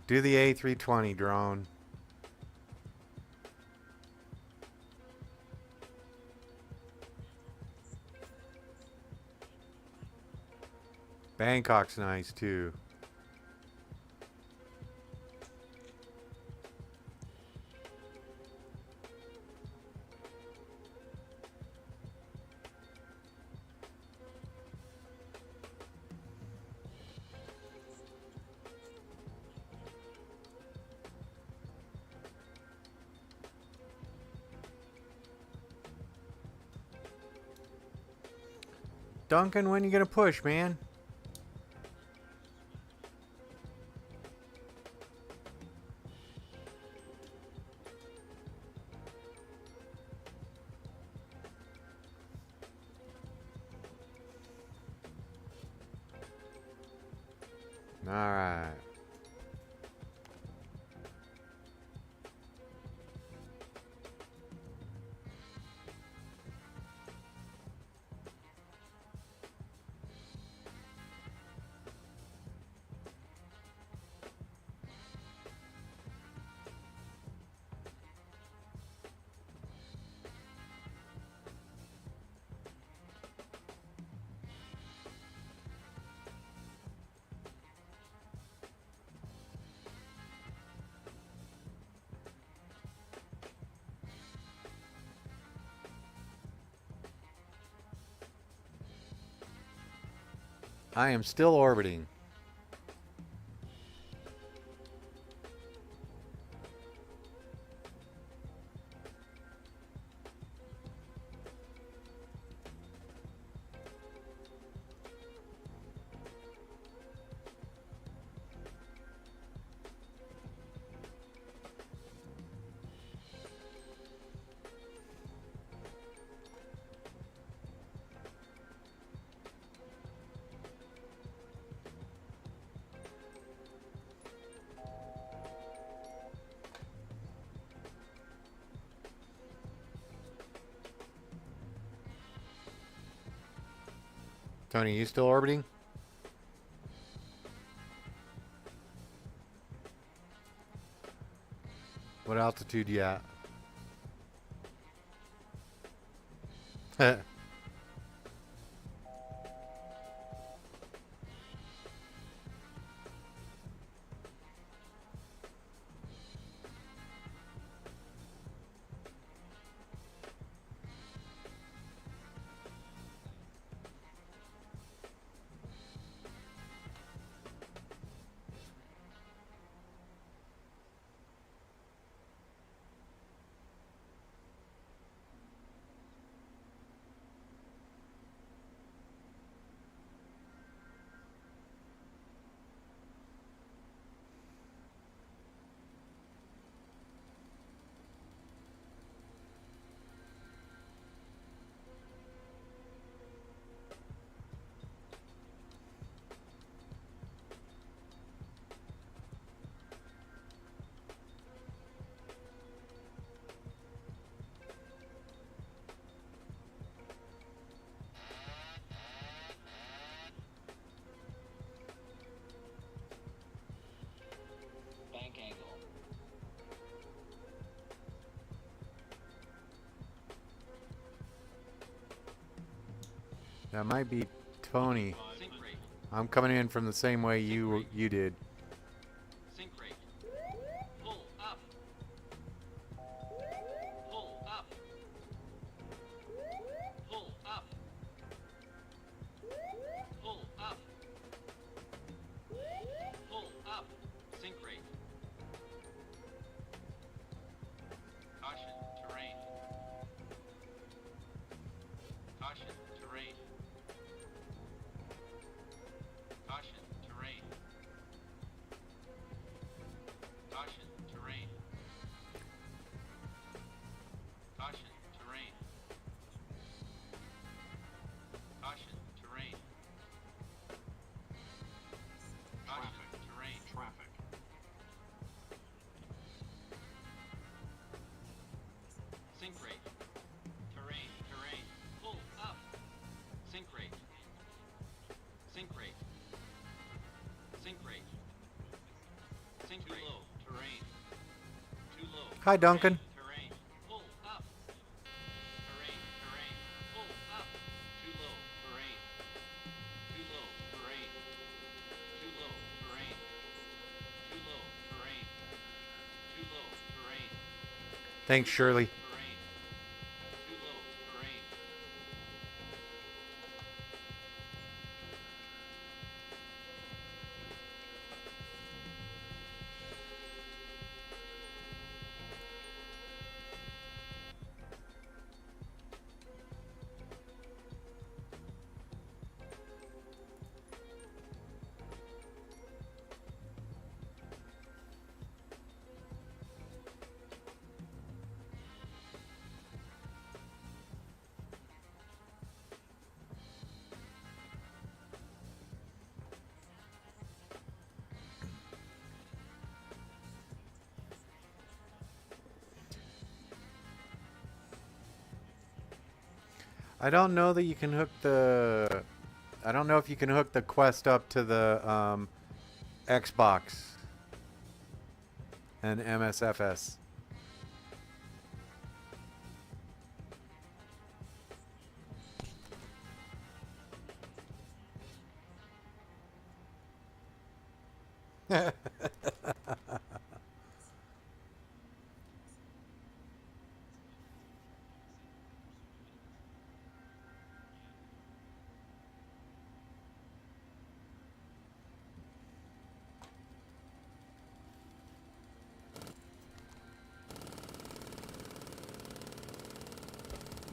Do the A320 drone. Bangkok's nice too. Duncan, when you gonna push, man? All right. I am still orbiting. Tony, you still orbiting? What altitude you at? That might be Tony. I'm coming in from the same way you did. Sync rate. Pull up. Pull up. Pull up. Pull up. Pull up. Sync rate. Caution, terrain. Caution, terrain. Caution, terrain. Caution, terrain. Caution, terrain. Caution, terrain. Caution, terrain. Traffic. Sync rate. Terrain, terrain. Pull up. Sync rate. Sync rate. Sync rate. Sync rate. Too low. Terrain. Too low. Hi, Duncan. Terrain. Pull up. Terrain. Terrain. Pull up. Too low. Terrain. Too low. Terrain. Too low. Terrain. Too low. Terrain. Too low. Terrain. Thanks, Shirley. Terrain. Too low. Terrain. I don't know that you can hook the... I don't know if you can hook the Quest up to the Xbox and MSFS.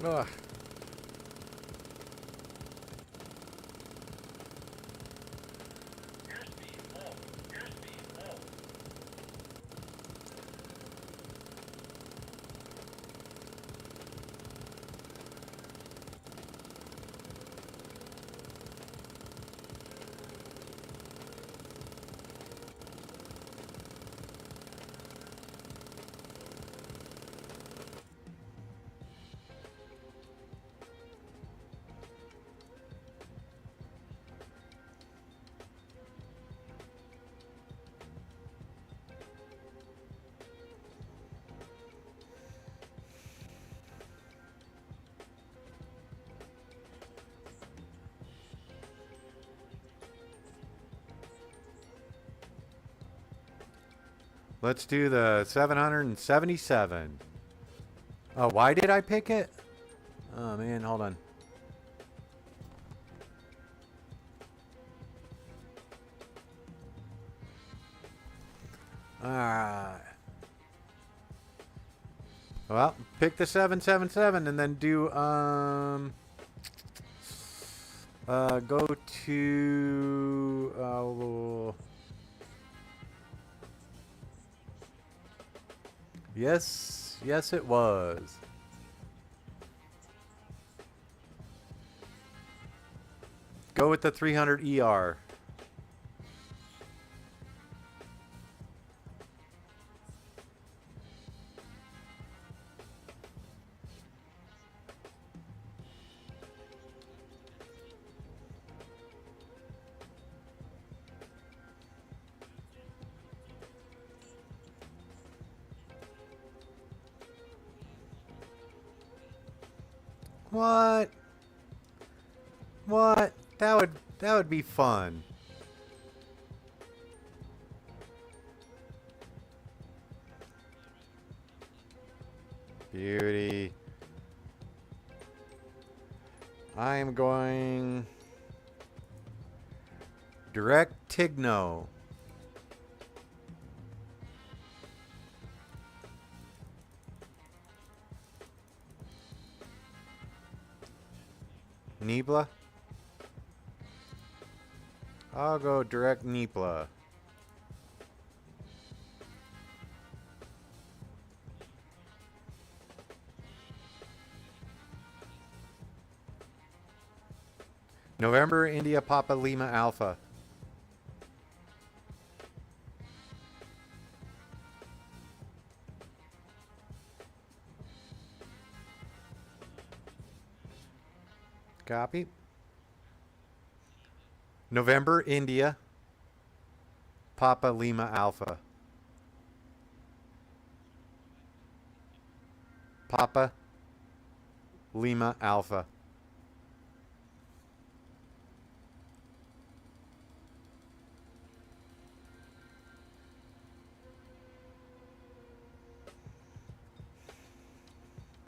Ugh. Airspeed low. Airspeed low. Let's do the 777. Oh, why did I pick it? Oh, man, hold on. Alright. Well, pick the 777 and then do, go to, yes, yes it was. Go with the 300 ER. What? What? That would be fun. Beauty. I am going direct Tigno. Nibla? I'll go direct Nibla. November, India, Papa, Lima, Alpha. Copy. November, India, Papa, Lima, Alpha. Papa, Lima, Alpha.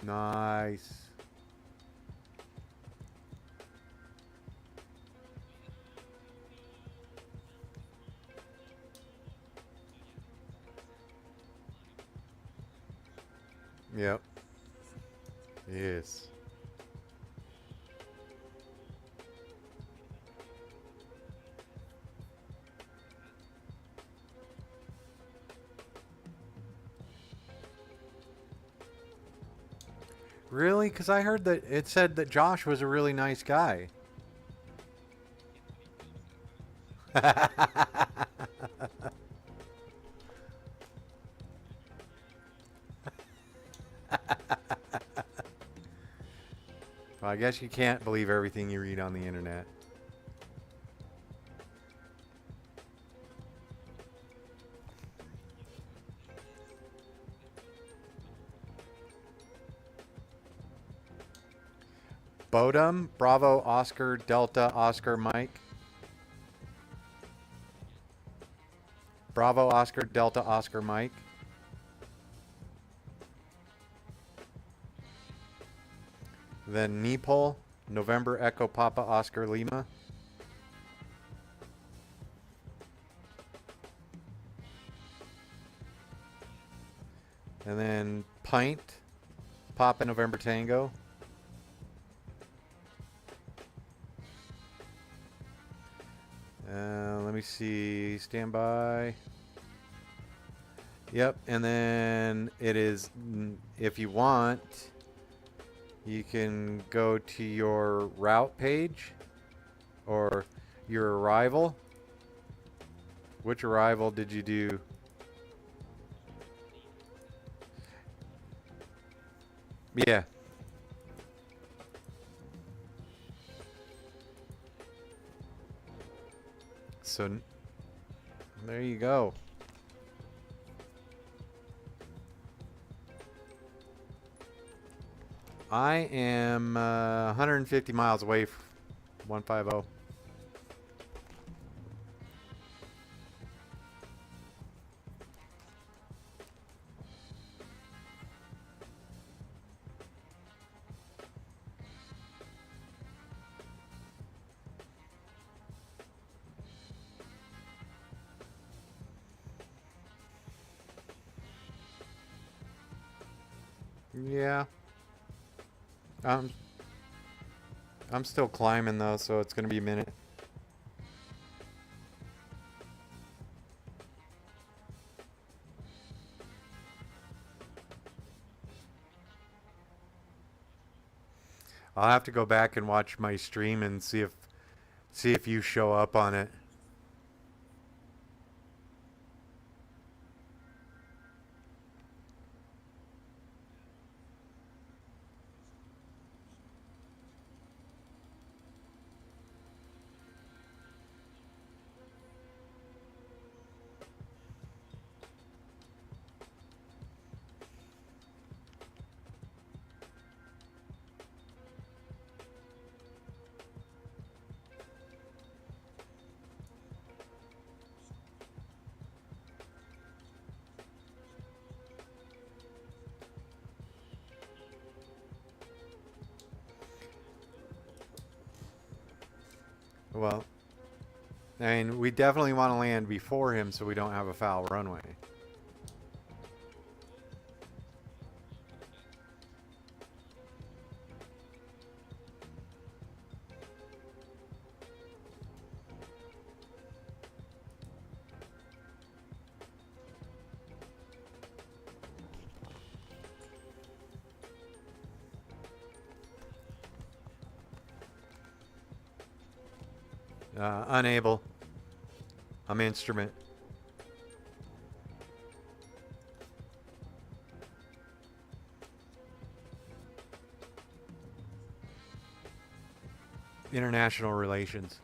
Nice. Yep. Yes. Really? Because I heard that it said that Josh was a really nice guy. Well, I guess you can't believe everything you read on the internet. Bodum, Bravo, Oscar, Delta, Oscar, Mike. Bravo, Oscar, Delta, Oscar, Mike. Then Nepal, November, Echo, Papa, Oscar, Lima. And then Pint, Papa, November, Tango. Let me see. Stand by. Yep. And then it is, if you want, you can go to your route page or your arrival. Which arrival did you do? Yeah. So there you go. I am 150 miles away from 150. Yeah. I'm still climbing though, so it's gonna be a minute. I'll have to go back and watch my stream and see if you show up on it. Well, I mean, we definitely want to land before him so we don't have a foul runway. Unable. I'm instrument. International relations.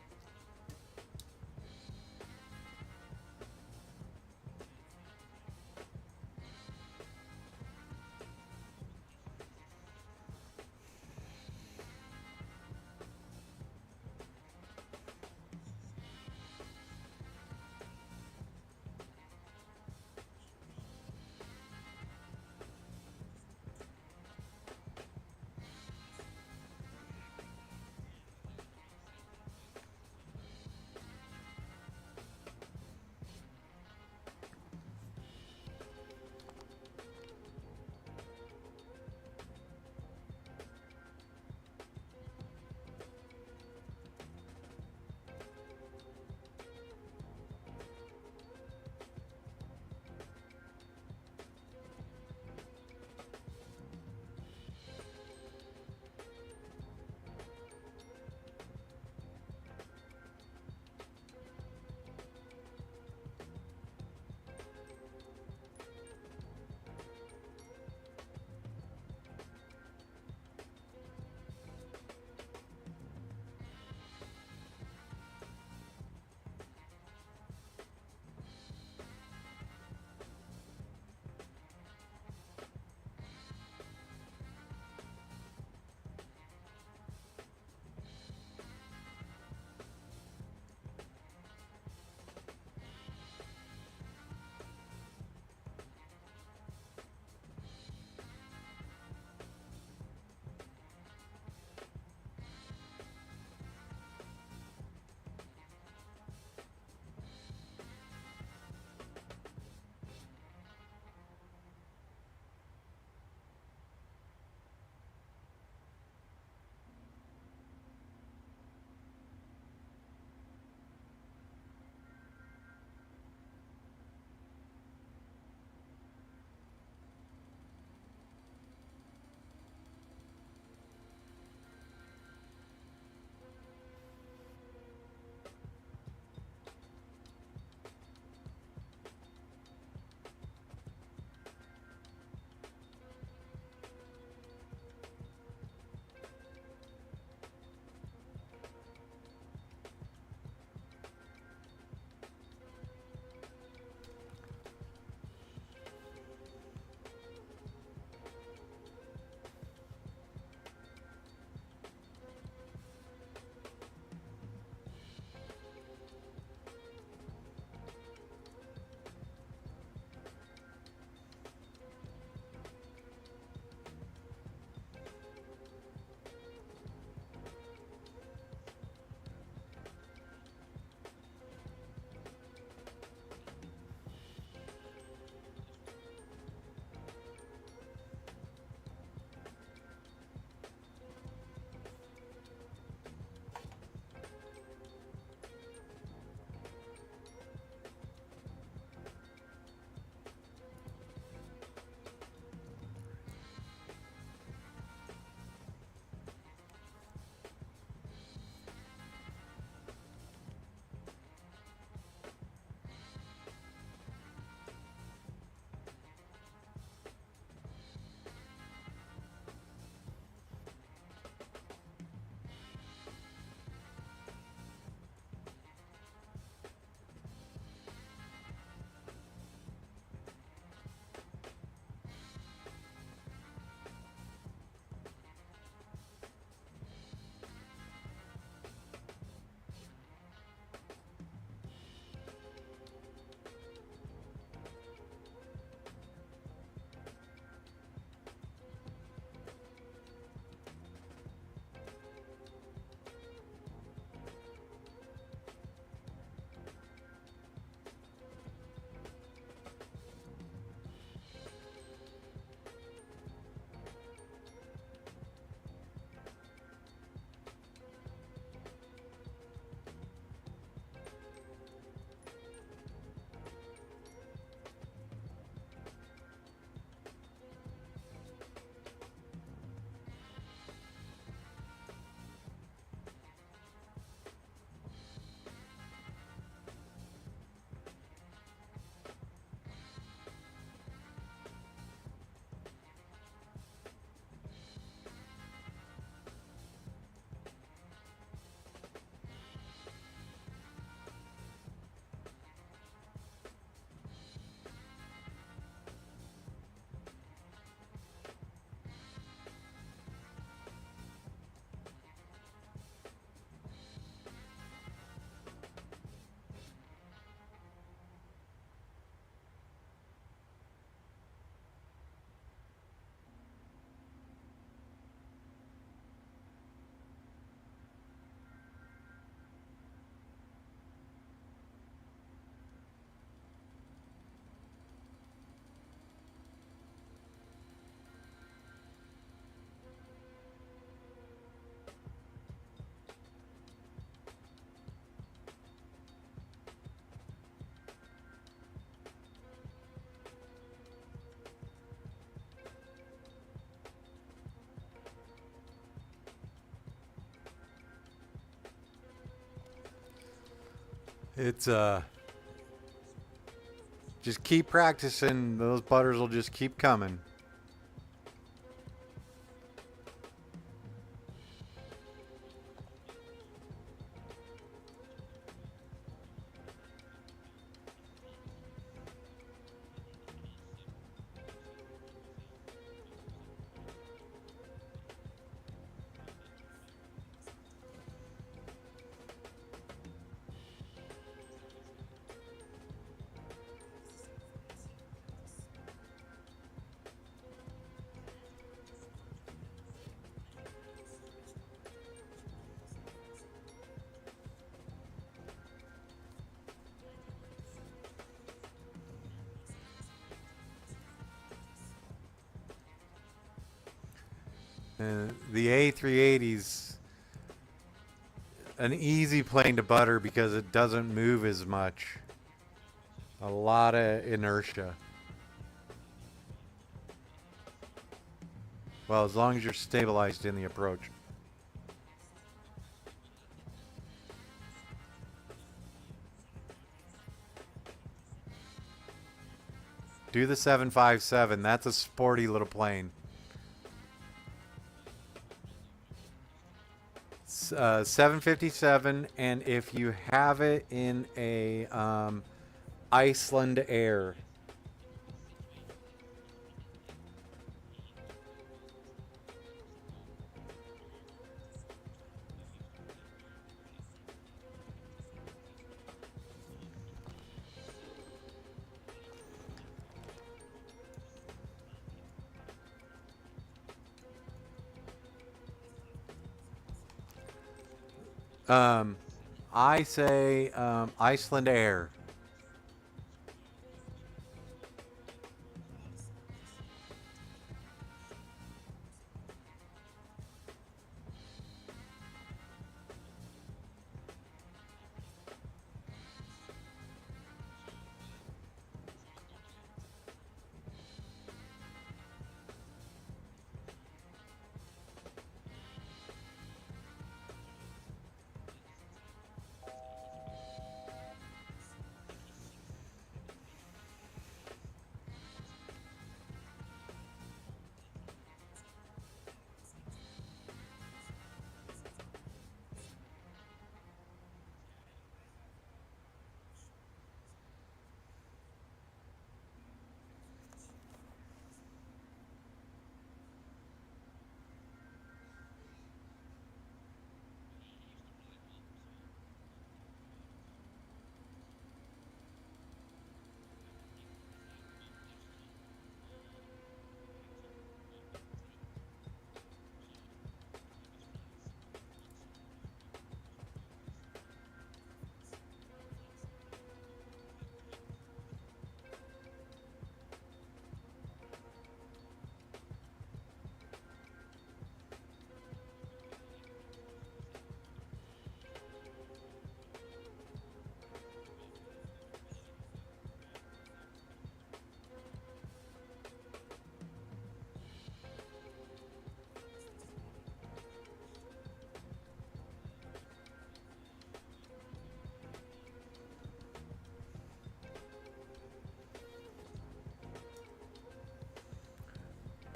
It's just keep practicing. Those butters will just keep coming. The A380's an easy plane to butter because it doesn't move as much. A lot of inertia. Well, as long as you're stabilized in the approach. Do the 757. That's a sporty little plane. 757, and if you have it in a Iceland Air. I say Iceland Air.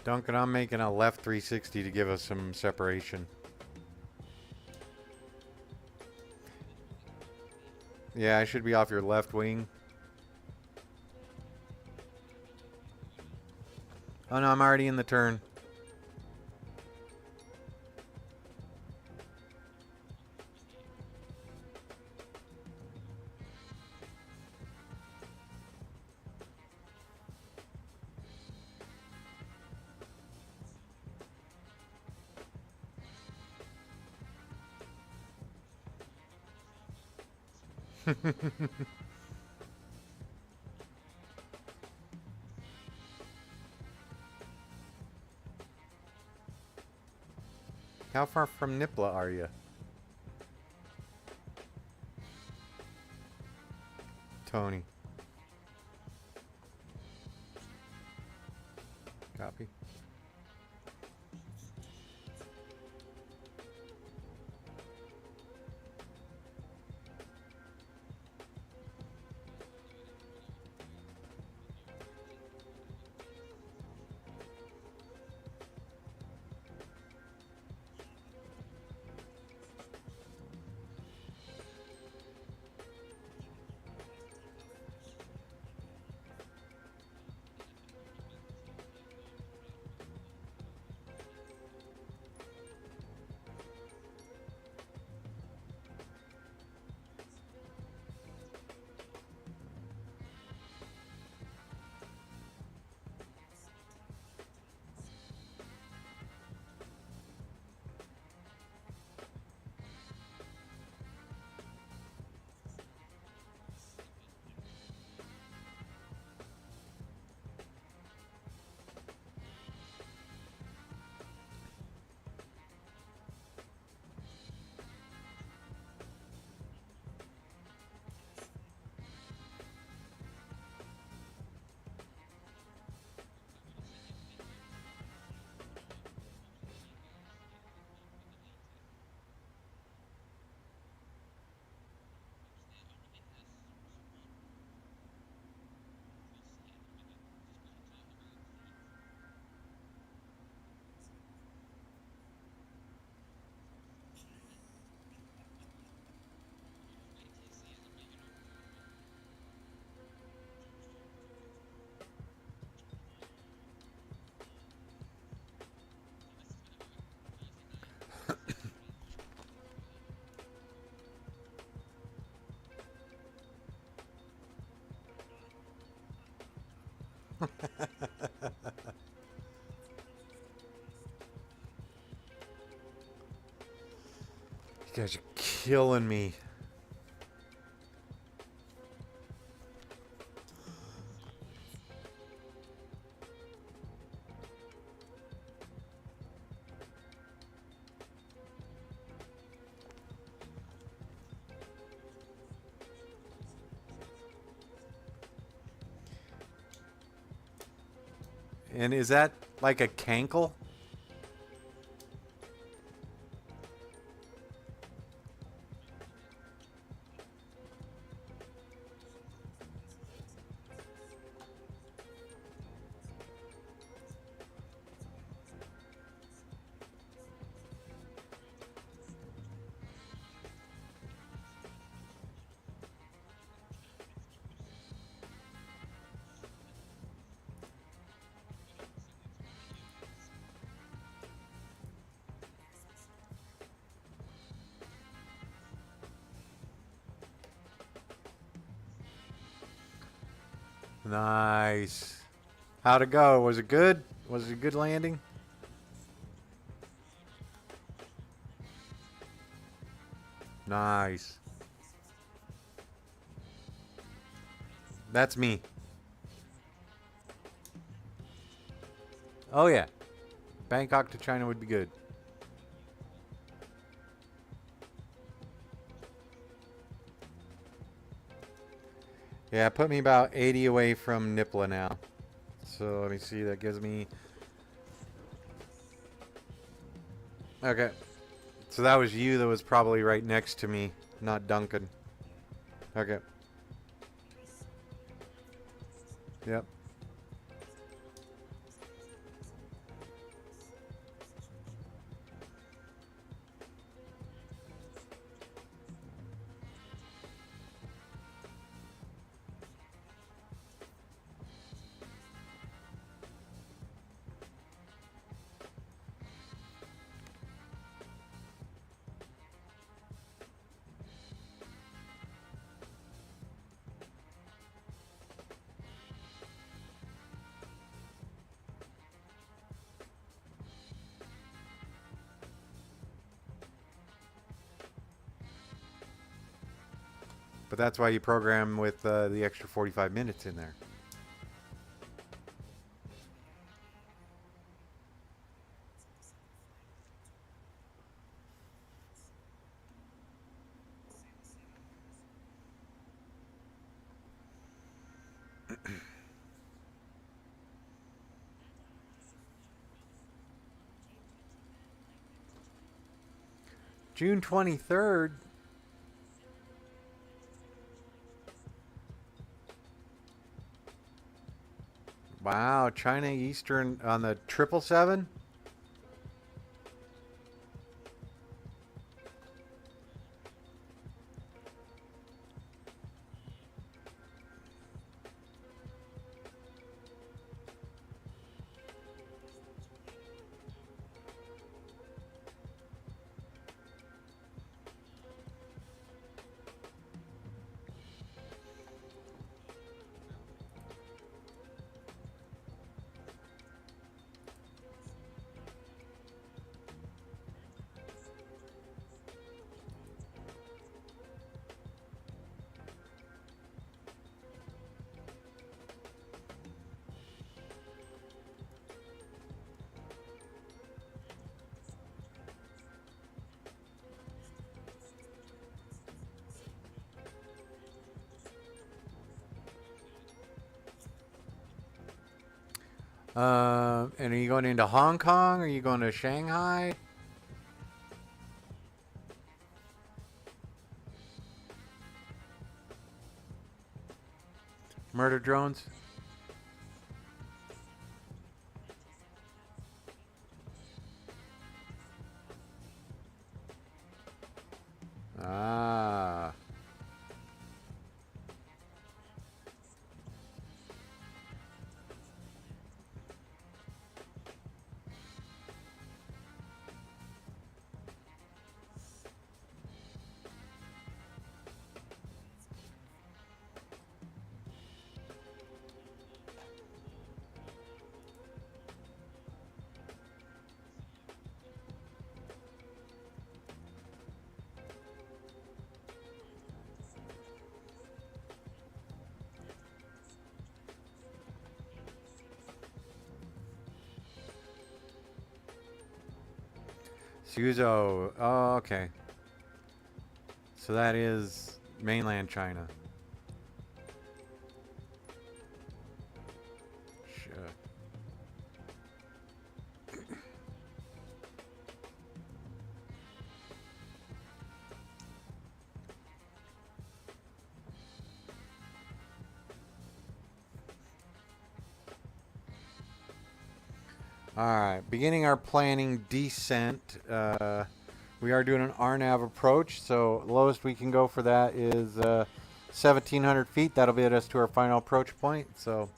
Duncan, I'm making a left 360 to give us some separation. Yeah, I should be off your left wing. Oh no, I'm already in the turn. How far from Nipla are you? Tony. Copy. You guys are killing me. And is that like a cankle? Nice. How'd it go? Was it good? Was it a good landing? Nice. That's me. Oh yeah. Bangkok to China would be good. Yeah, put me about 80 away from Nipla now. So let me see, that gives me... Okay. So that was you that was probably right next to me, not Duncan. Okay. Yep. But that's why you program with the extra 45 minutes in there. June 23rd. Wow, China Eastern on the 777? And are you going into Hong Kong? Or are you going to Shanghai? Murder drones? Ah. Suzhou. Oh, okay. So that is mainland China. Shit. Alright, beginning our planning descent. We are doing an RNAV approach, so lowest we can go for that is 1,700 feet. That'll get us to our final approach point. So,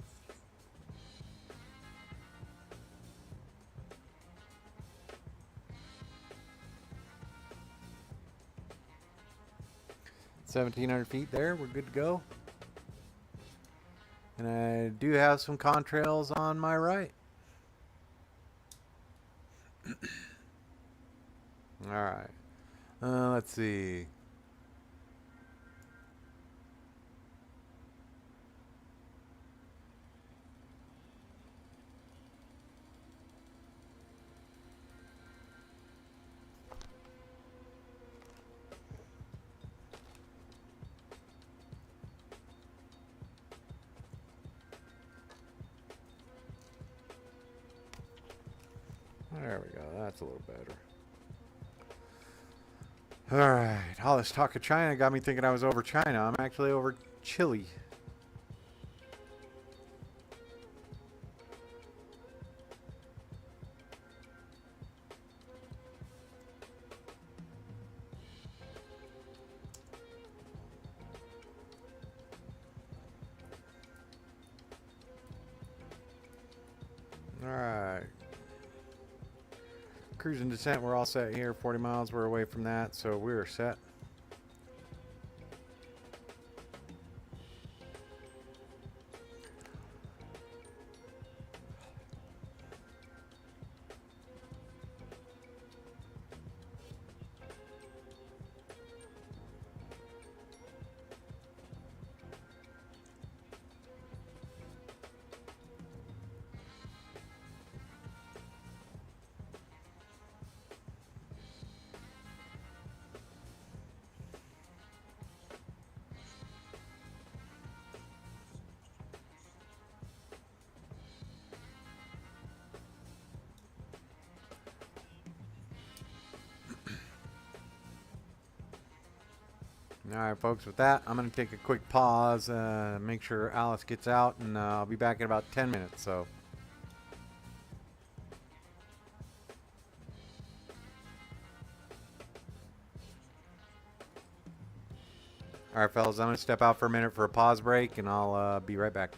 $1,700 there, we're good to go. And I do have some contrails on my right. Alright. Let's see. There we go. That's a little better. Alright. All this talk of China got me thinking I was over China. I'm actually over Chile. Alright. Cruise and descent, we're all set here. 40 miles, we're away from that, so we're set. Alright folks, with that, I'm going to take a quick pause, make sure Alice gets out, and I'll be back in about 10 minutes. So, alright fellas, I'm going to step out for a minute for a pause break, and I'll be right back.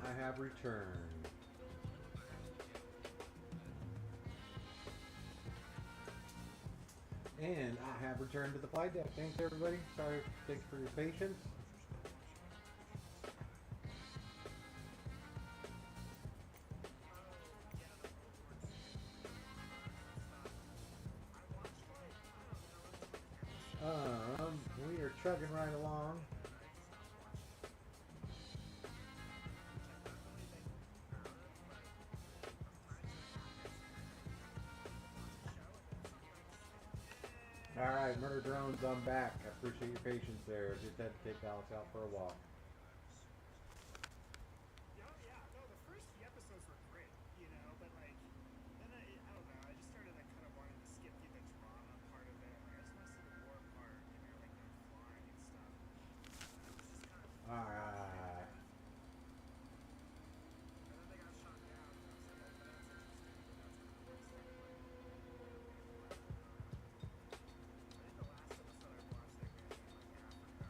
I have returned. And I have returned to the flight deck. Thanks everybody. Thanks for your patience. We are chugging right along. Alright, Murder Drones, I'm back. I appreciate your patience there. Just had to take Alex out for a walk. Yeah, no, the first few episodes were great, you know, but like, then I don't know, I just started like kind of wanting to skip through the drama part of it. Like, I just want to see the war part, you know, like them flying and stuff. This is kind of. Alright. And then they got shot down, and I was like, oh, but that's interesting. But that's kind of where I started like. I think the last episode I watched, they ran in like Africa.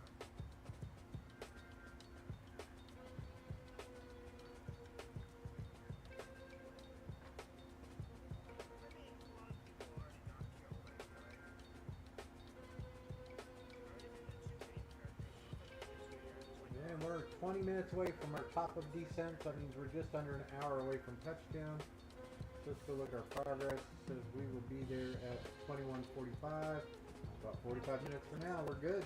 I mean, a lot of people already got killed anyway. Not even the two main characters. And we're 20 minutes away from our top of descent. That means we're just under an hour away from touchdown. Let's go look at our progress. It says we will be there at 21:45. About 45 minutes from now, we're good.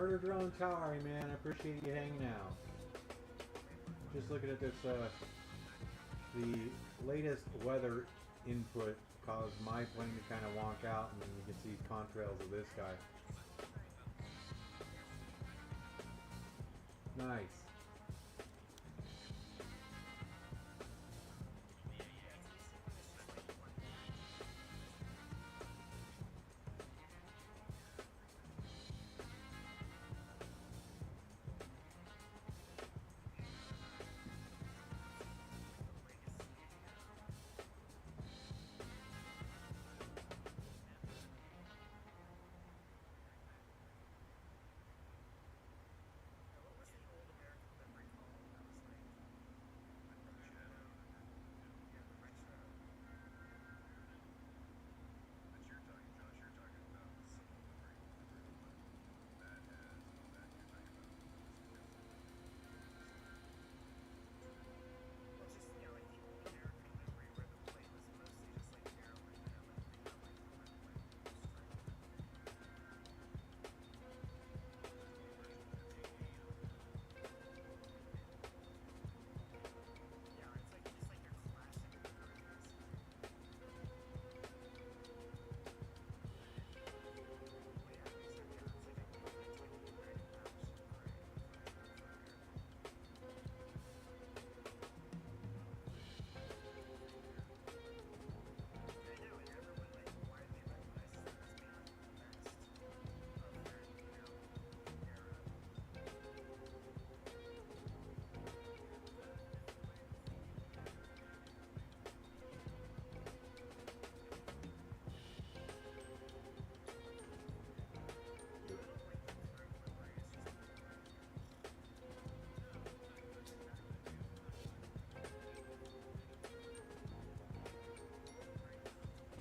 Murder Drill and Towering, man. I appreciate you hanging out. Just looking at this, the latest weather input caused my plane to kind of wonk out, and you can see contrails of this guy. Nice.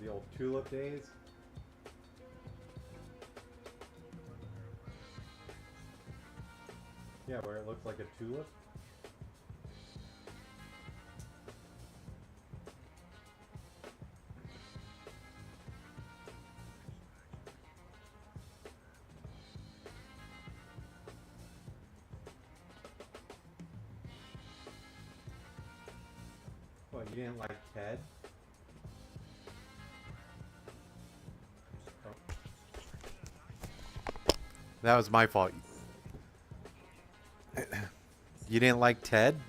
The old tulip days. Yeah, where it looks like a tulip. What, you didn't like Ted? That was my fault. You didn't like Ted?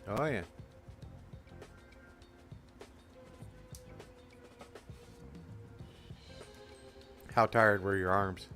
Oh yeah. How tired were your arms?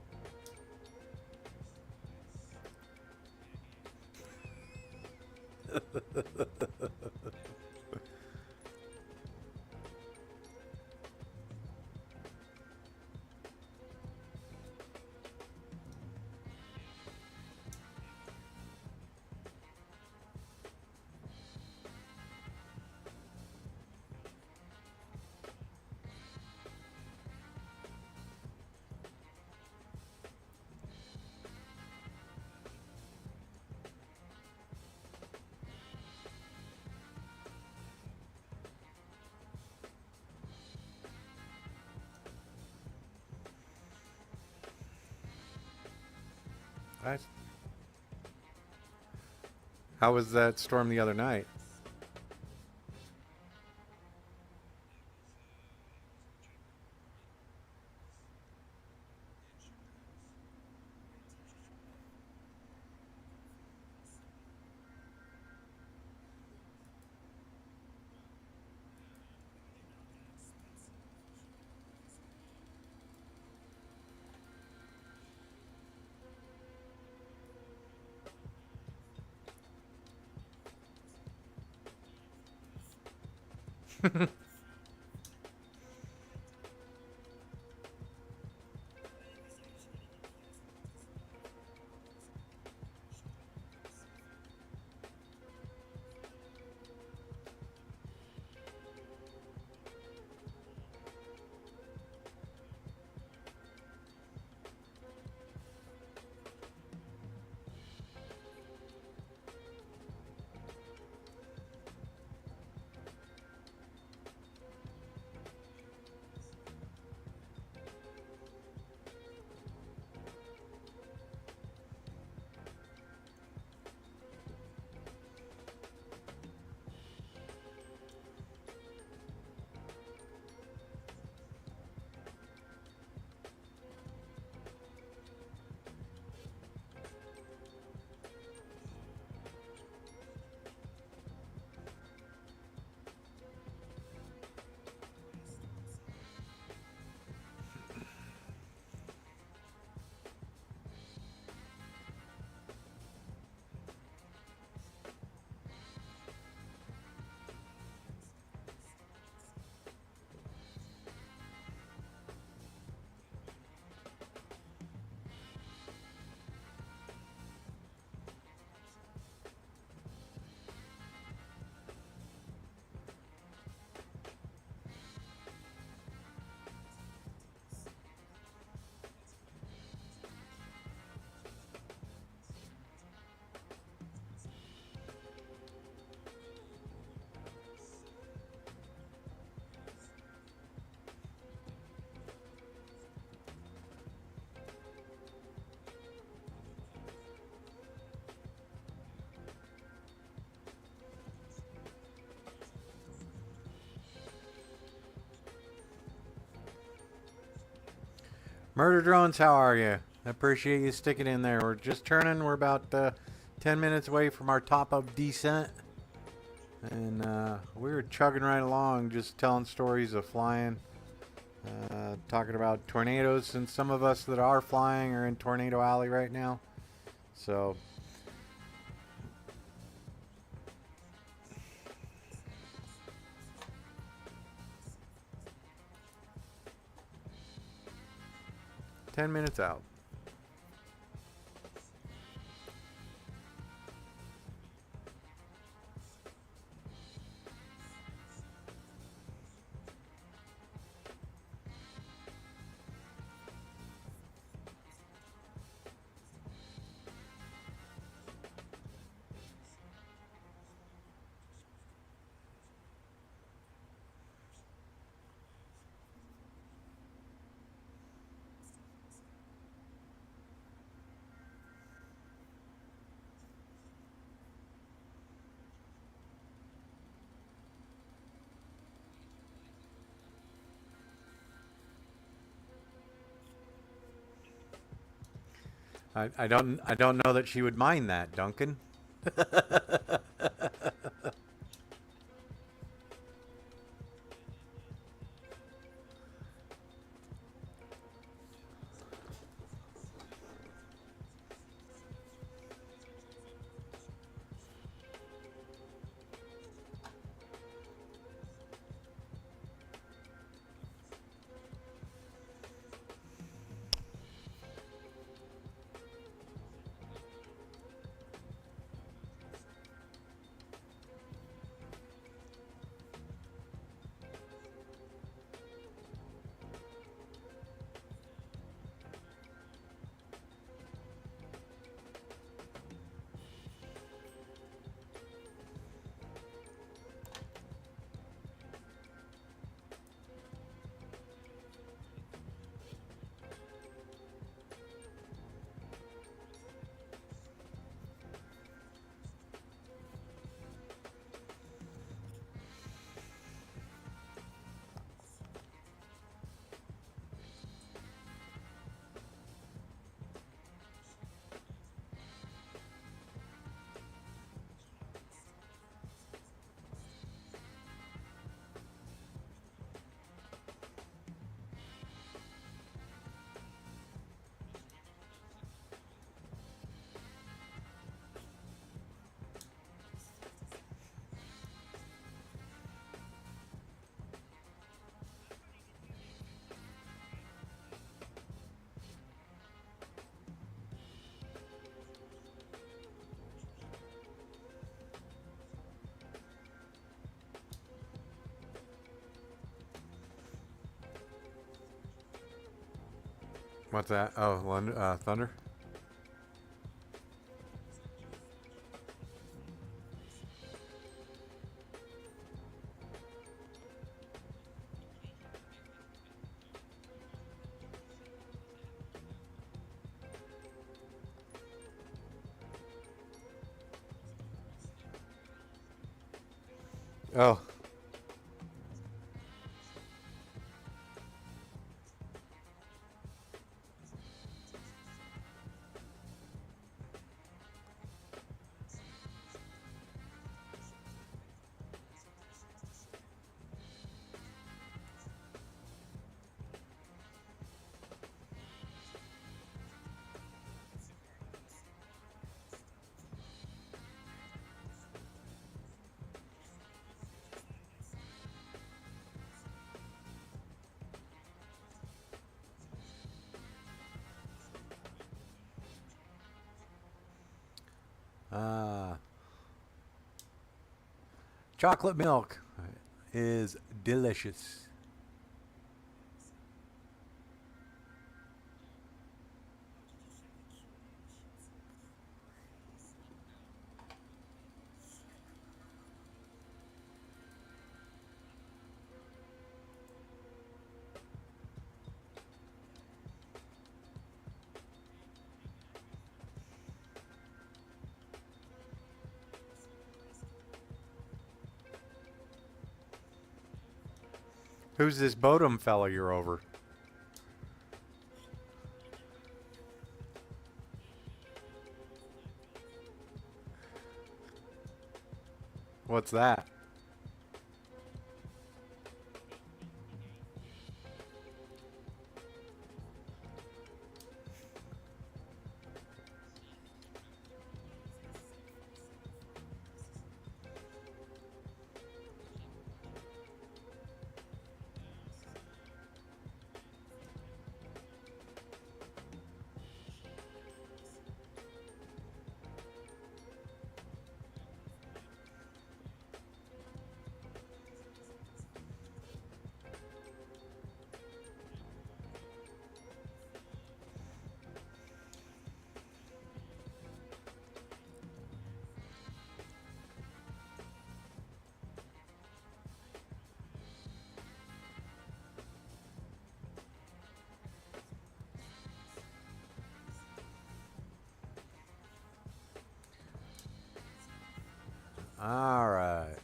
Nice. How was that storm the other night? Murder Drones, how are you? I appreciate you sticking in there. We're just turning. We're about 10 minutes away from our top of descent. And we were chugging right along, just telling stories of flying. Talking about tornadoes, since some of us that are flying are in Tornado Alley right now. So... "10 minutes out." I don't know that she would mind that, Duncan. What's that? Oh, Thunder? Oh. Chocolate milk is delicious. Who's this Bodum fella you're over? What's that? All right.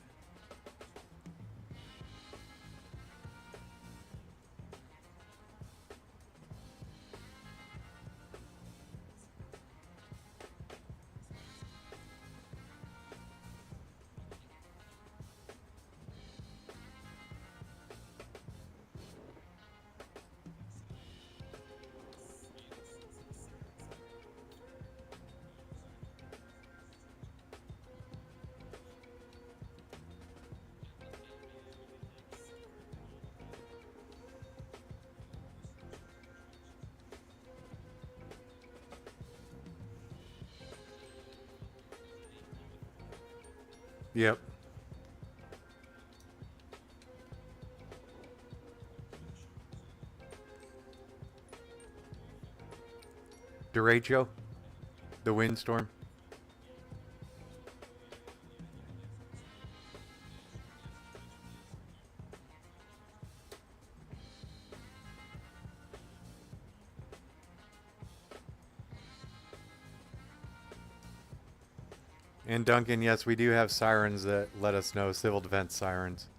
Yep. Derecho, the windstorm. And Duncan, yes, we do have sirens that let us know, civil defense sirens.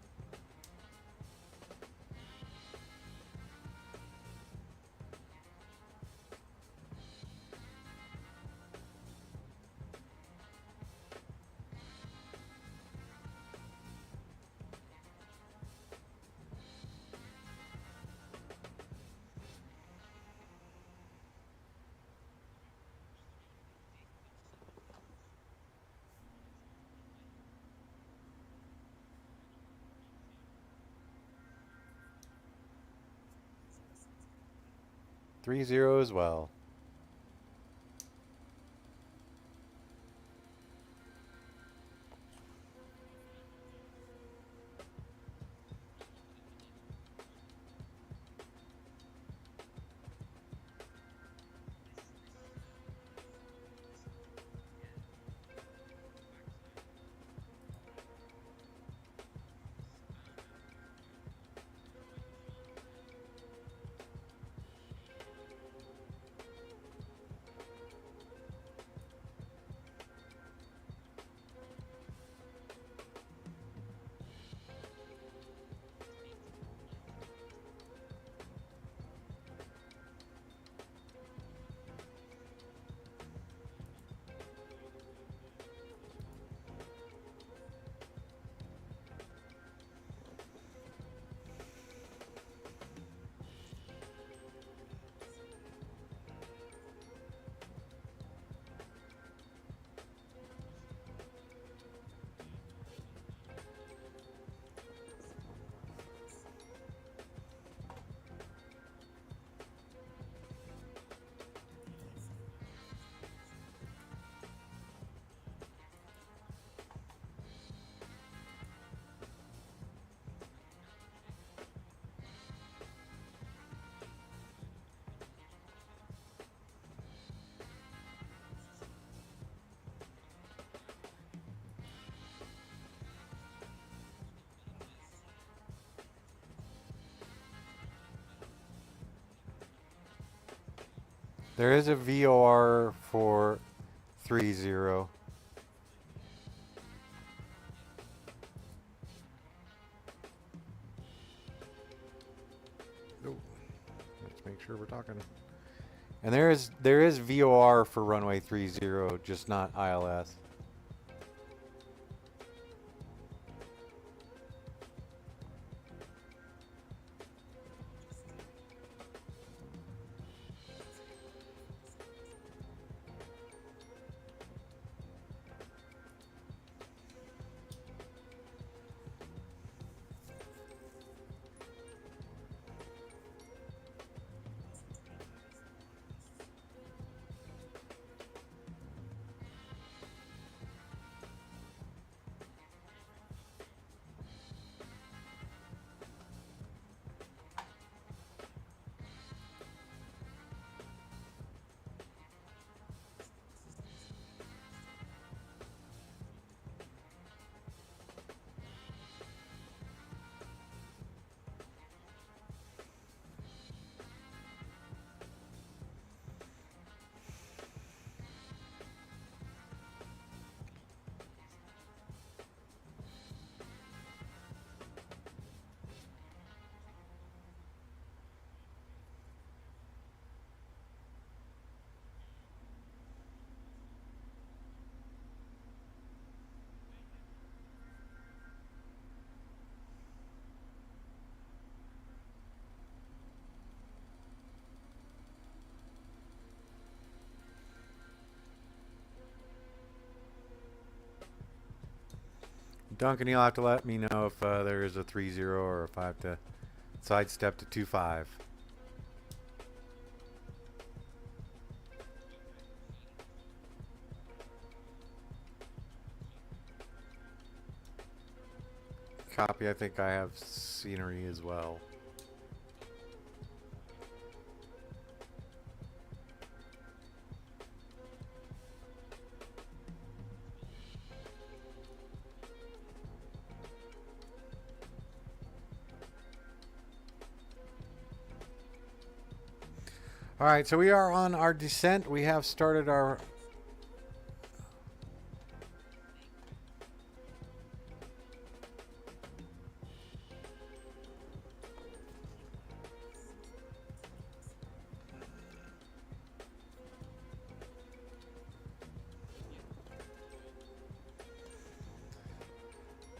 Three zero as well. There is a VOR for 3-0. Oh, let's make sure we're talking. And there is VOR for runway 30, just not ILS. Duncan, you'll have to let me know if there is a 3-0 or if I have to sidestep to 2-5. Copy. I think I have scenery as well. All right, so we are on our descent. We have started our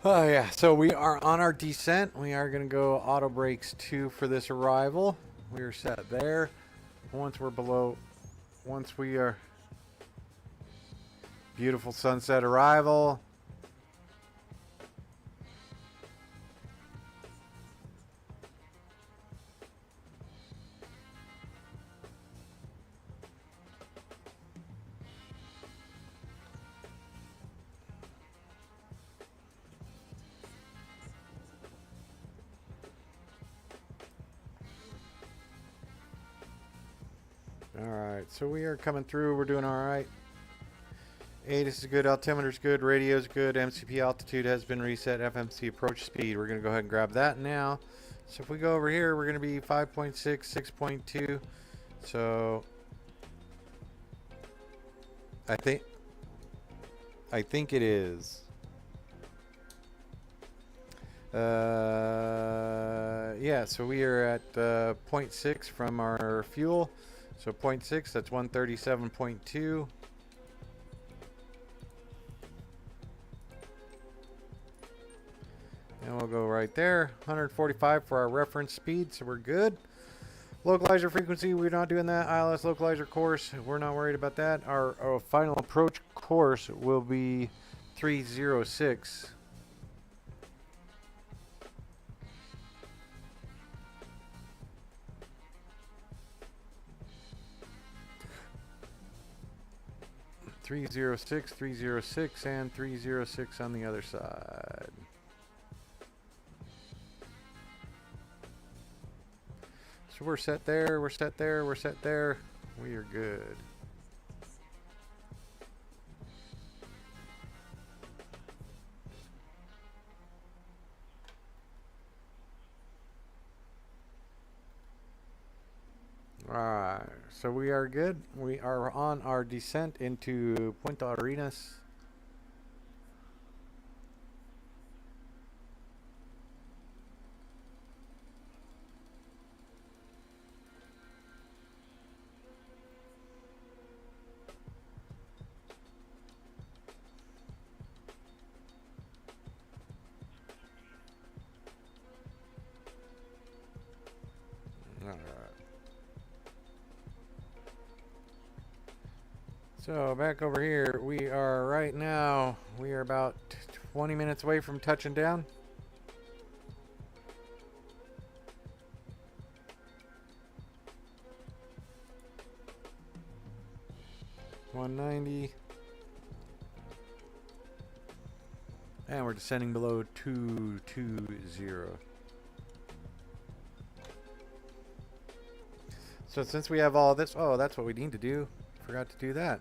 oh yeah, so we are on our descent. We are going to go auto brakes 2 for this arrival. We are set there. Once we're below, once we are beautiful sunset arrival. Alright, so we are coming through. We're doing alright. ATIS is good, altimeter's good, radio's good, MCP altitude has been reset, FMC approach speed. We're going to go ahead and grab that now. So if we go over here, we're going to be 5.6, 6.2. So I think it is. Yeah, so we are at 0.6 from our fuel. So 0.6, that's 137.2. And we'll go right there. 145 for our reference speed, so we're good. Localizer frequency, we're not doing that. ILS localizer course, we're not worried about that. Our final approach course will be 306. Three 306, and 306 on the other side. So we're set there, we're set there, we're set there. We are good. Alright, so we are good. We are on our descent into Punta Arenas. So back over here, we are right now, we are about 20 minutes away from touching down. $190. And we're descending below 220. So since we have all this, oh, that's what we need to do. Forgot to do that.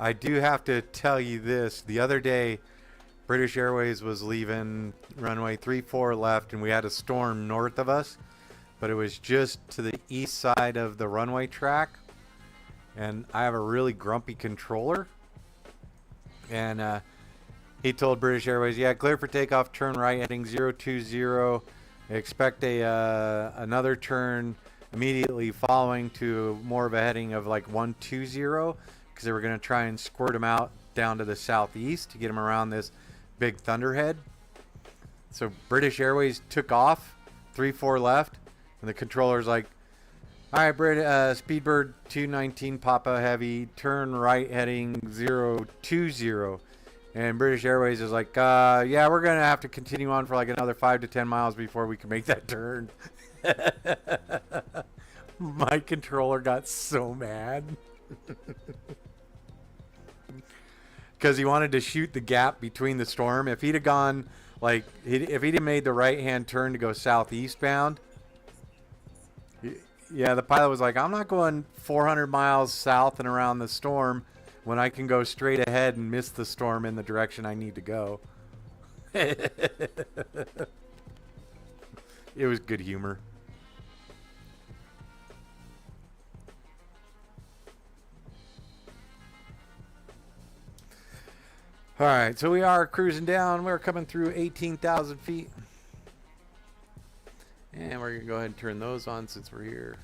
I do have to tell you this. The other day, British Airways was leaving runway 34 left, and we had a storm north of us, but it was just to the east side of the runway track. And I have a really grumpy controller. And he told British Airways, yeah, clear for takeoff, turn right, heading 020. Expect another turn immediately following to more of a heading of like 120. Because they were going to try and squirt them out down to the southeast to get them around this big thunderhead. So British Airways took off, 34 left, and the controller's like, all right, Speedbird 219 Papa Heavy, turn right heading 020. And British Airways is like, yeah, we're going to have to continue on for like another 5 to 10 miles before we can make that turn. My controller got so mad. Because he wanted to shoot the gap between the storm. If he'd have gone, like, if he'd have made the right-hand turn to go southeast bound, yeah, the pilot was like, I'm not going 400 miles south and around the storm when I can go straight ahead and miss the storm in the direction I need to go. It was good humor. All right, so we are cruising down. We're coming through 18,000 feet. And we're going to go ahead and turn those on since we're here.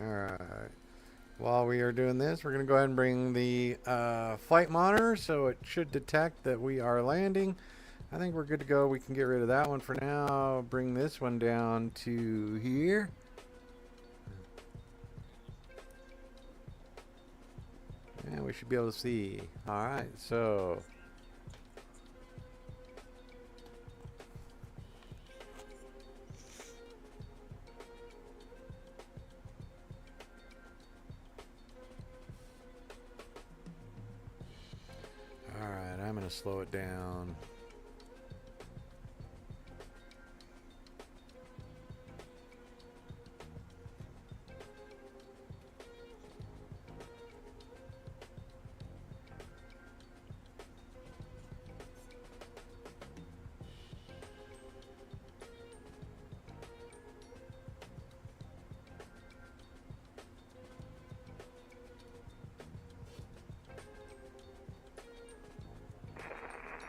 Alright, while we are doing this, we're going to go ahead and bring the flight monitor so it should detect that we are landing. I think we're good to go. We can get rid of that one for now. Bring this one down to here. And we should be able to see. Alright, so... Alright, I'm going to slow it down.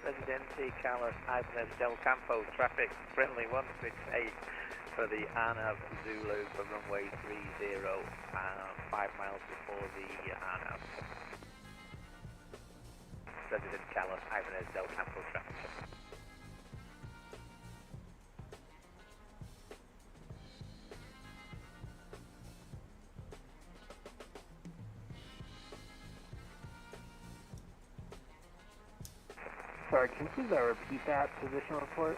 Presidente Carlos Ibanez Del Campo, traffic friendly 168 for the ANAV Zulu for runway 30, 5 miles before the ANAV. President Carlos Ibanez Del Campo, traffic. Sorry, can you please repeat that position report?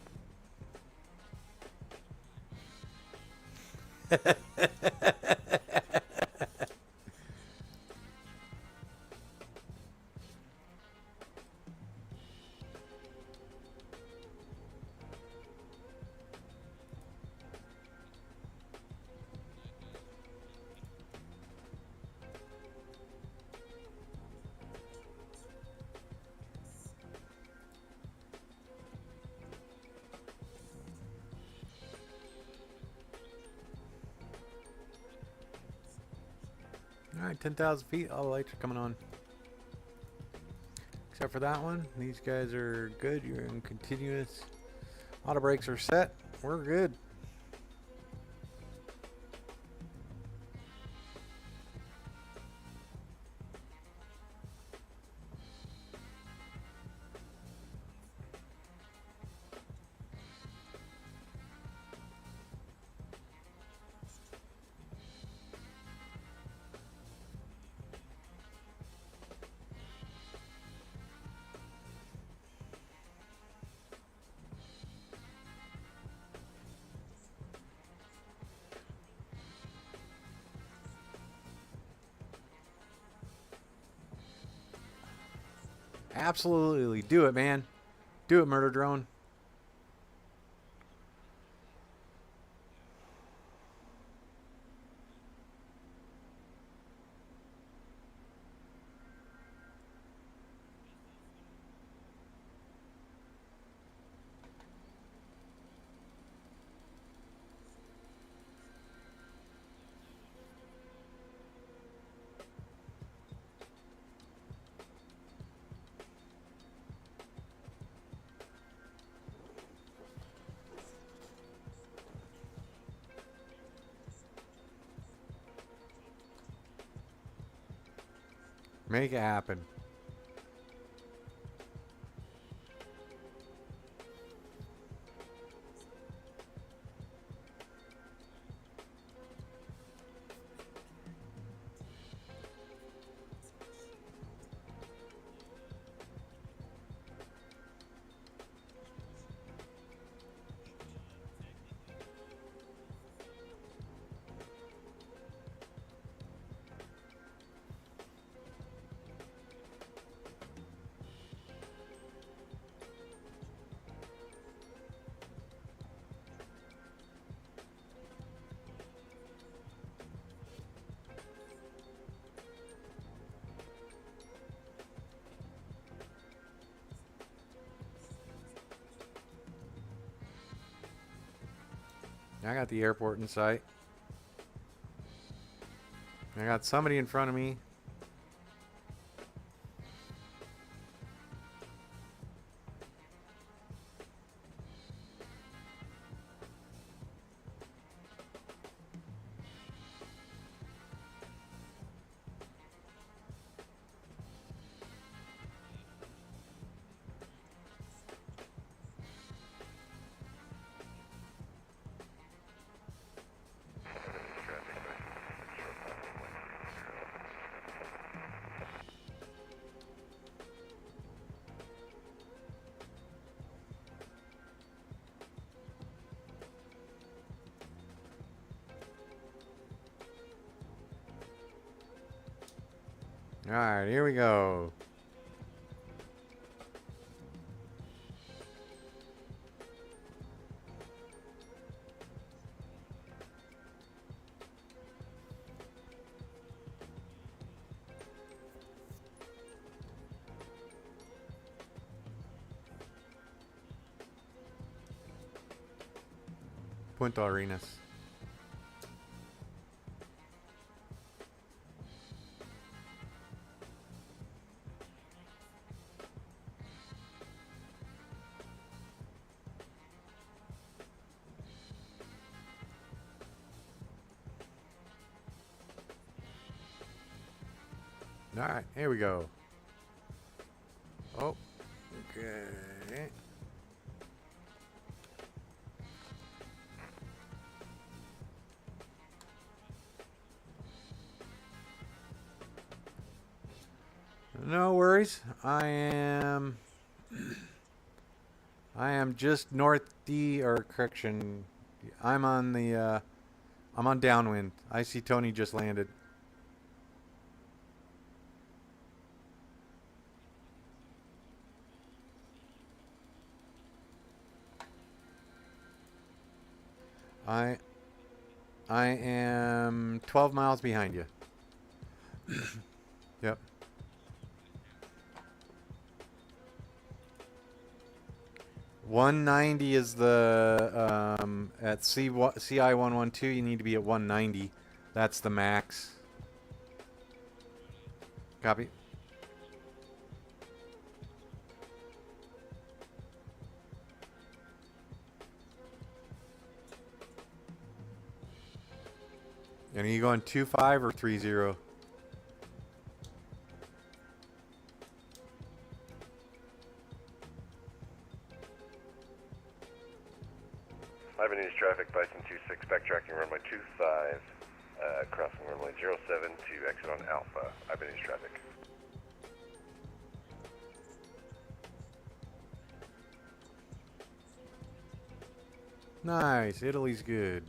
Alright, 10,000 feet, all the lights are coming on. Except for that one. These guys are good. You're in continuous. Auto brakes are set. We're good. Absolutely. Do it, man. Do it, murder drone. Make it happen. I got the airport in sight. I got somebody in front of me. All right, here we go. Punta Arenas. All right, here we go. Oh, okay. No worries. I am just northeast, or correction. I'm on the I'm on downwind. I see Tony just landed. I am 12 miles behind you. Yep. $190 is the at CI 112. You need to be at 190. That's the max. Copy. And are you going 2.5 or 3.0? News traffic, Bison 26, backtracking runway 25, crossing runway 07 to exit on Alpha. News traffic. Nice, Italy's good.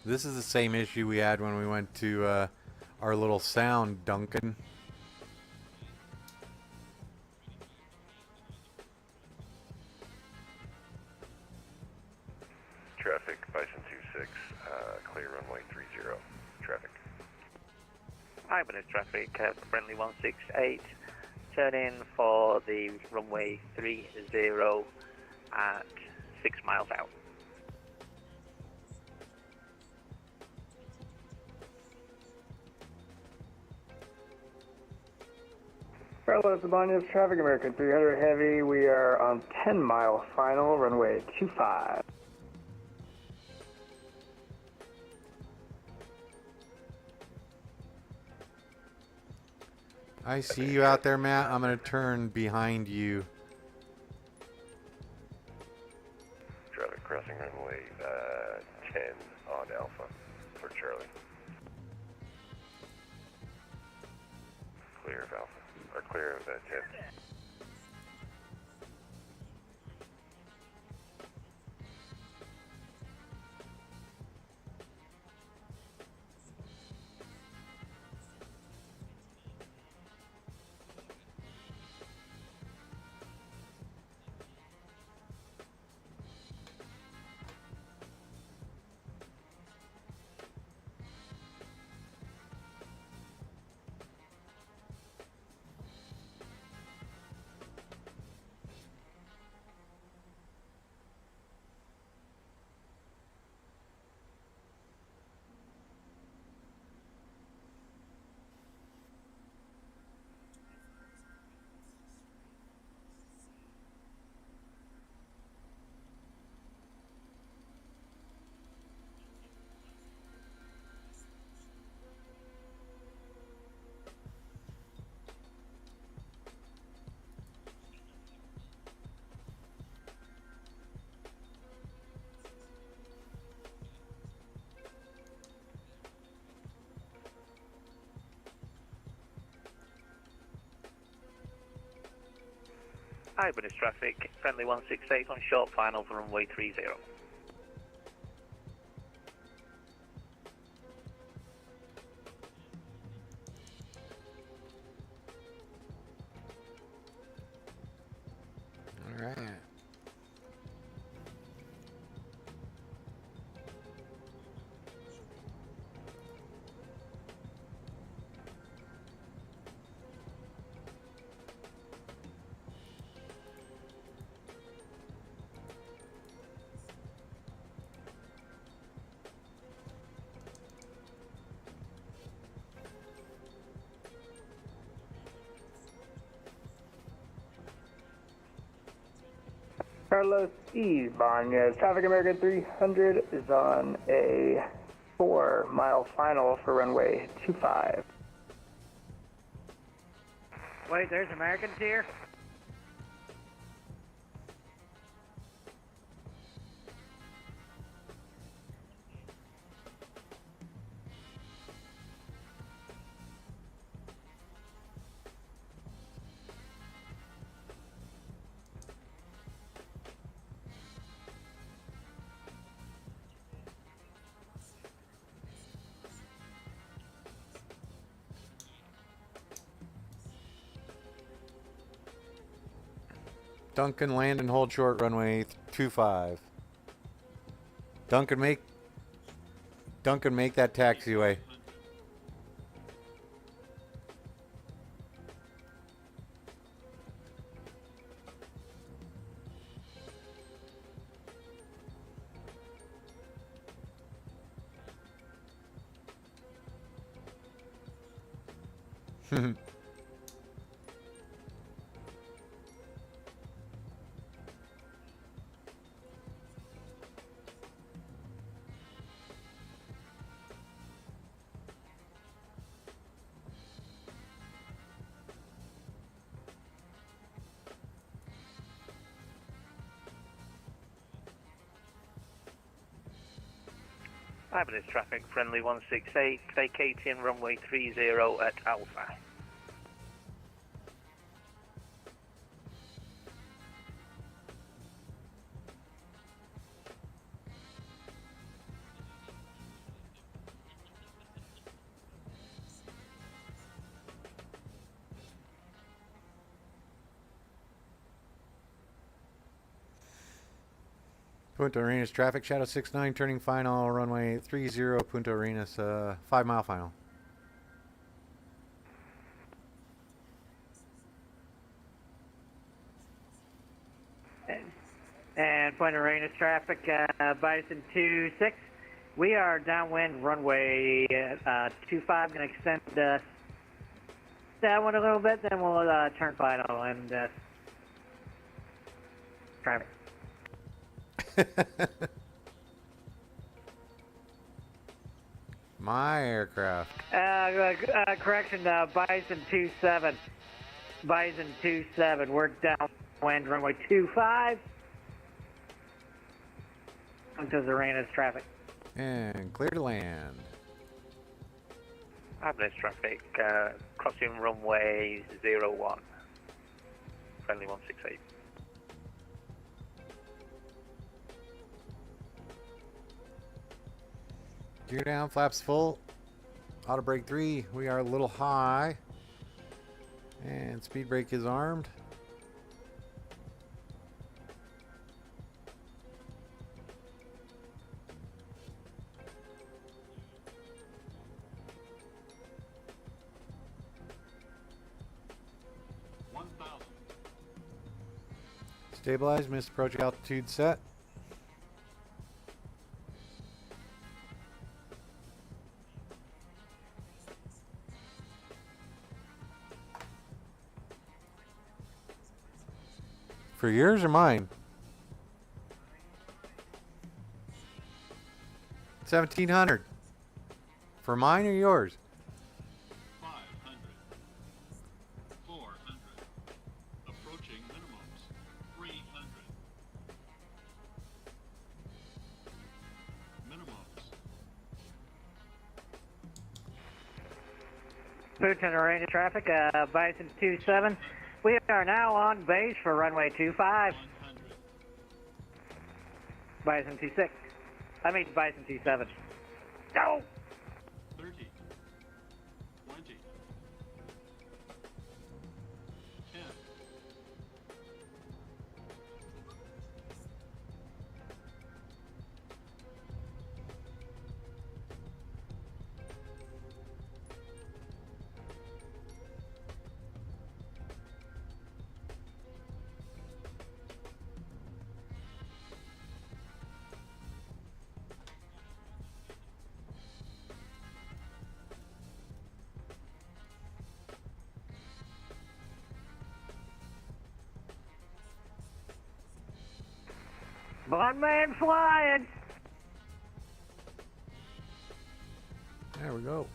This is the same issue we had when we went to our little sound, Duncan. Traffic, Bison 26, clear runway 30. Traffic. News traffic, friendly 168, turn in for the runway 30 at 6 miles out. Hello, it's Abanias Traffic American 300 Heavy. We are on 10-mile final, runway 25. I see you out there, Matt. I'm going to turn behind you. Traffic crossing runway 10 on Alpha for Charlie. Clear of Alpha, or clear of 10. Hi, British Traffic, friendly 168 on short final for runway 30. All right. Carlos Ibanez, Traffic American 300 is on a 4-mile final for runway 25. Wait, there's Americans here? Duncan, land and hold short, runway 25. Duncan, make that taxiway. Hi, British Traffic, friendly 168, vacating runway 30 at Alpha. Punta Arenas traffic, Shadow 69, turning final, runway 30, Punta Arenas, 5-mile final. And Punta Arenas traffic, Bison 26. We are downwind runway 25, going to extend that one a little bit, then we'll turn final and traffic. My aircraft. Correction, Bison 27. Bison 27, we're downwind runway 25. Punta Arenas traffic. And clear to land. Arenas traffic, crossing runway 01. Friendly 168. Gear down, flaps full. Auto brake 3. We are a little high. And speed brake is armed. Stabilize, missed approach altitude set. For yours or mine? 1,700. For mine or yours? 500. 400. Approaching minimums. 300. Minimums. Punta Arenas traffic, Bison 27. We are now on base for runway 25. 100. Bison 26. I mean Bison 27. Go! 30. 20. 10. One man flying! There we go.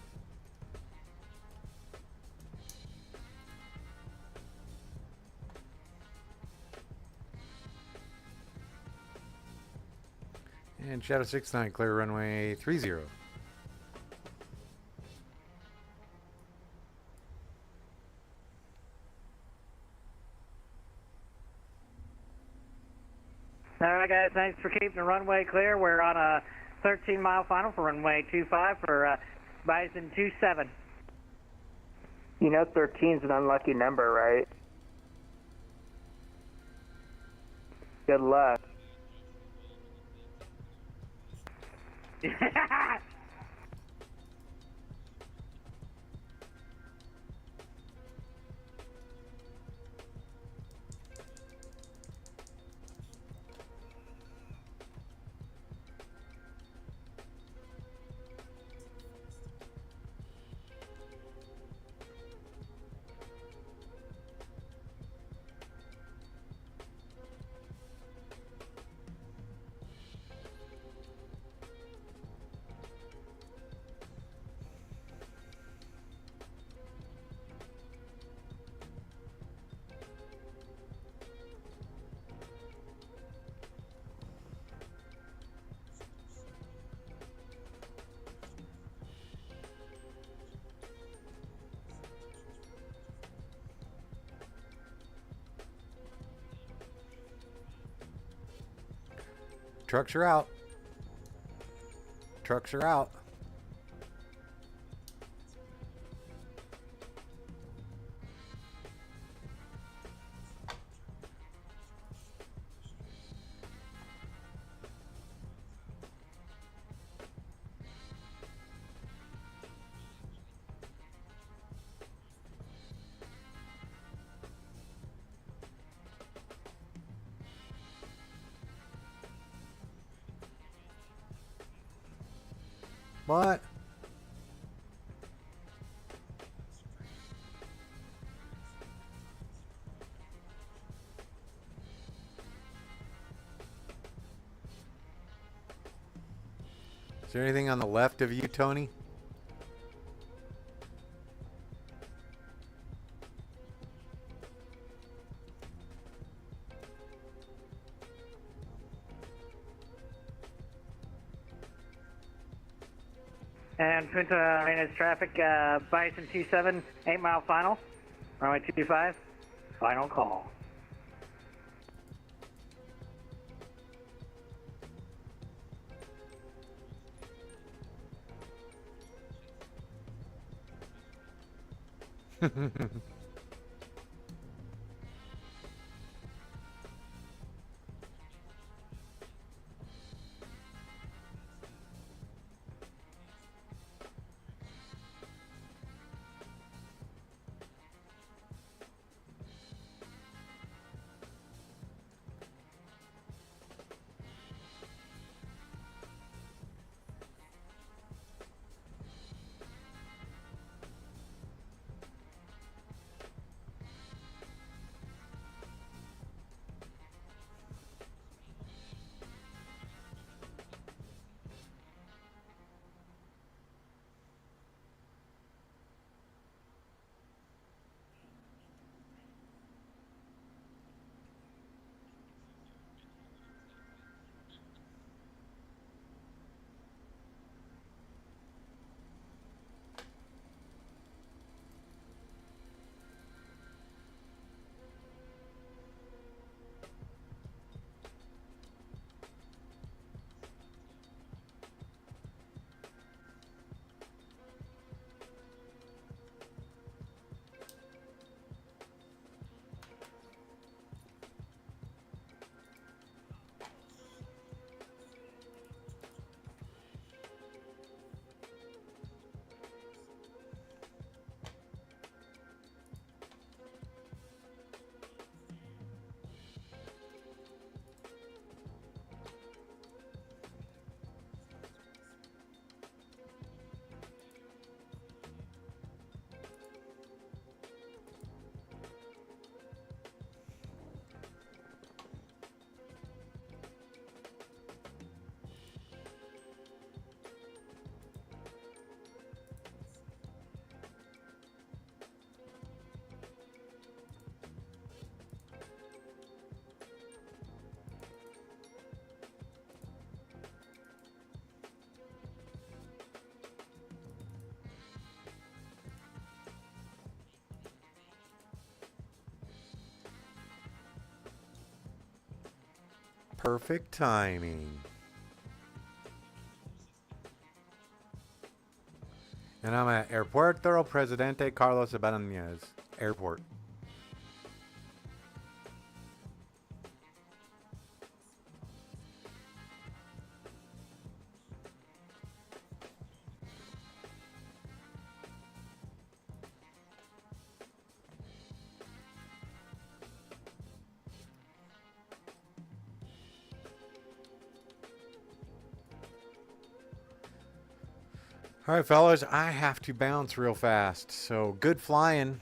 And Shadow 69, clear runway 30. All right, guys, thanks for keeping the runway clear. We're on a 13-mile final for runway 25 for Bison 27. You know 13's an unlucky number, right? Good luck. Trucks are out. Trucks are out. What? there anything on the left of you, Tony? And Punta Arenas traffic, Bison 27, 8 mile final, runway 25, final call. Perfect timing. And I'm at Aeropuerto Presidente Carlos Ibanez Airport. All right, fellas, I have to bounce real fast. So good flying.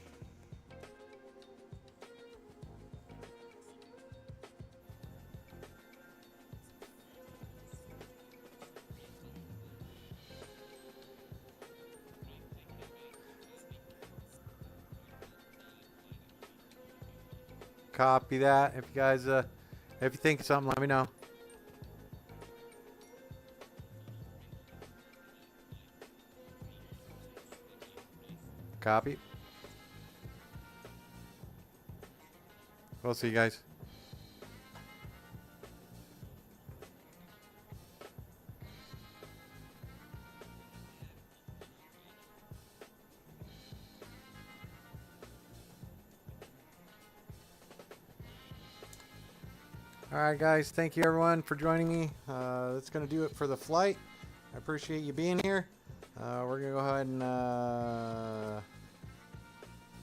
Copy that. If you guys, if you think of something, let me know. Copy. We'll see you guys. Alright guys, thank you everyone for joining me. That's going to do it for the flight. I appreciate you being here. We're going to go ahead and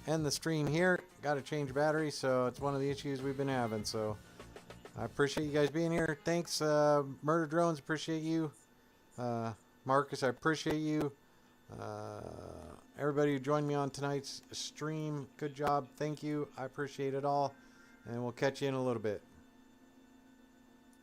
end the stream here. Got to change battery, so it's one of the issues we've been having. So I appreciate you guys being here. Thanks, Murder Drones, appreciate you. Marcus, I appreciate you. Everybody who joined me on tonight's stream, good job. Thank you. I appreciate it all. And we'll catch you in a little bit.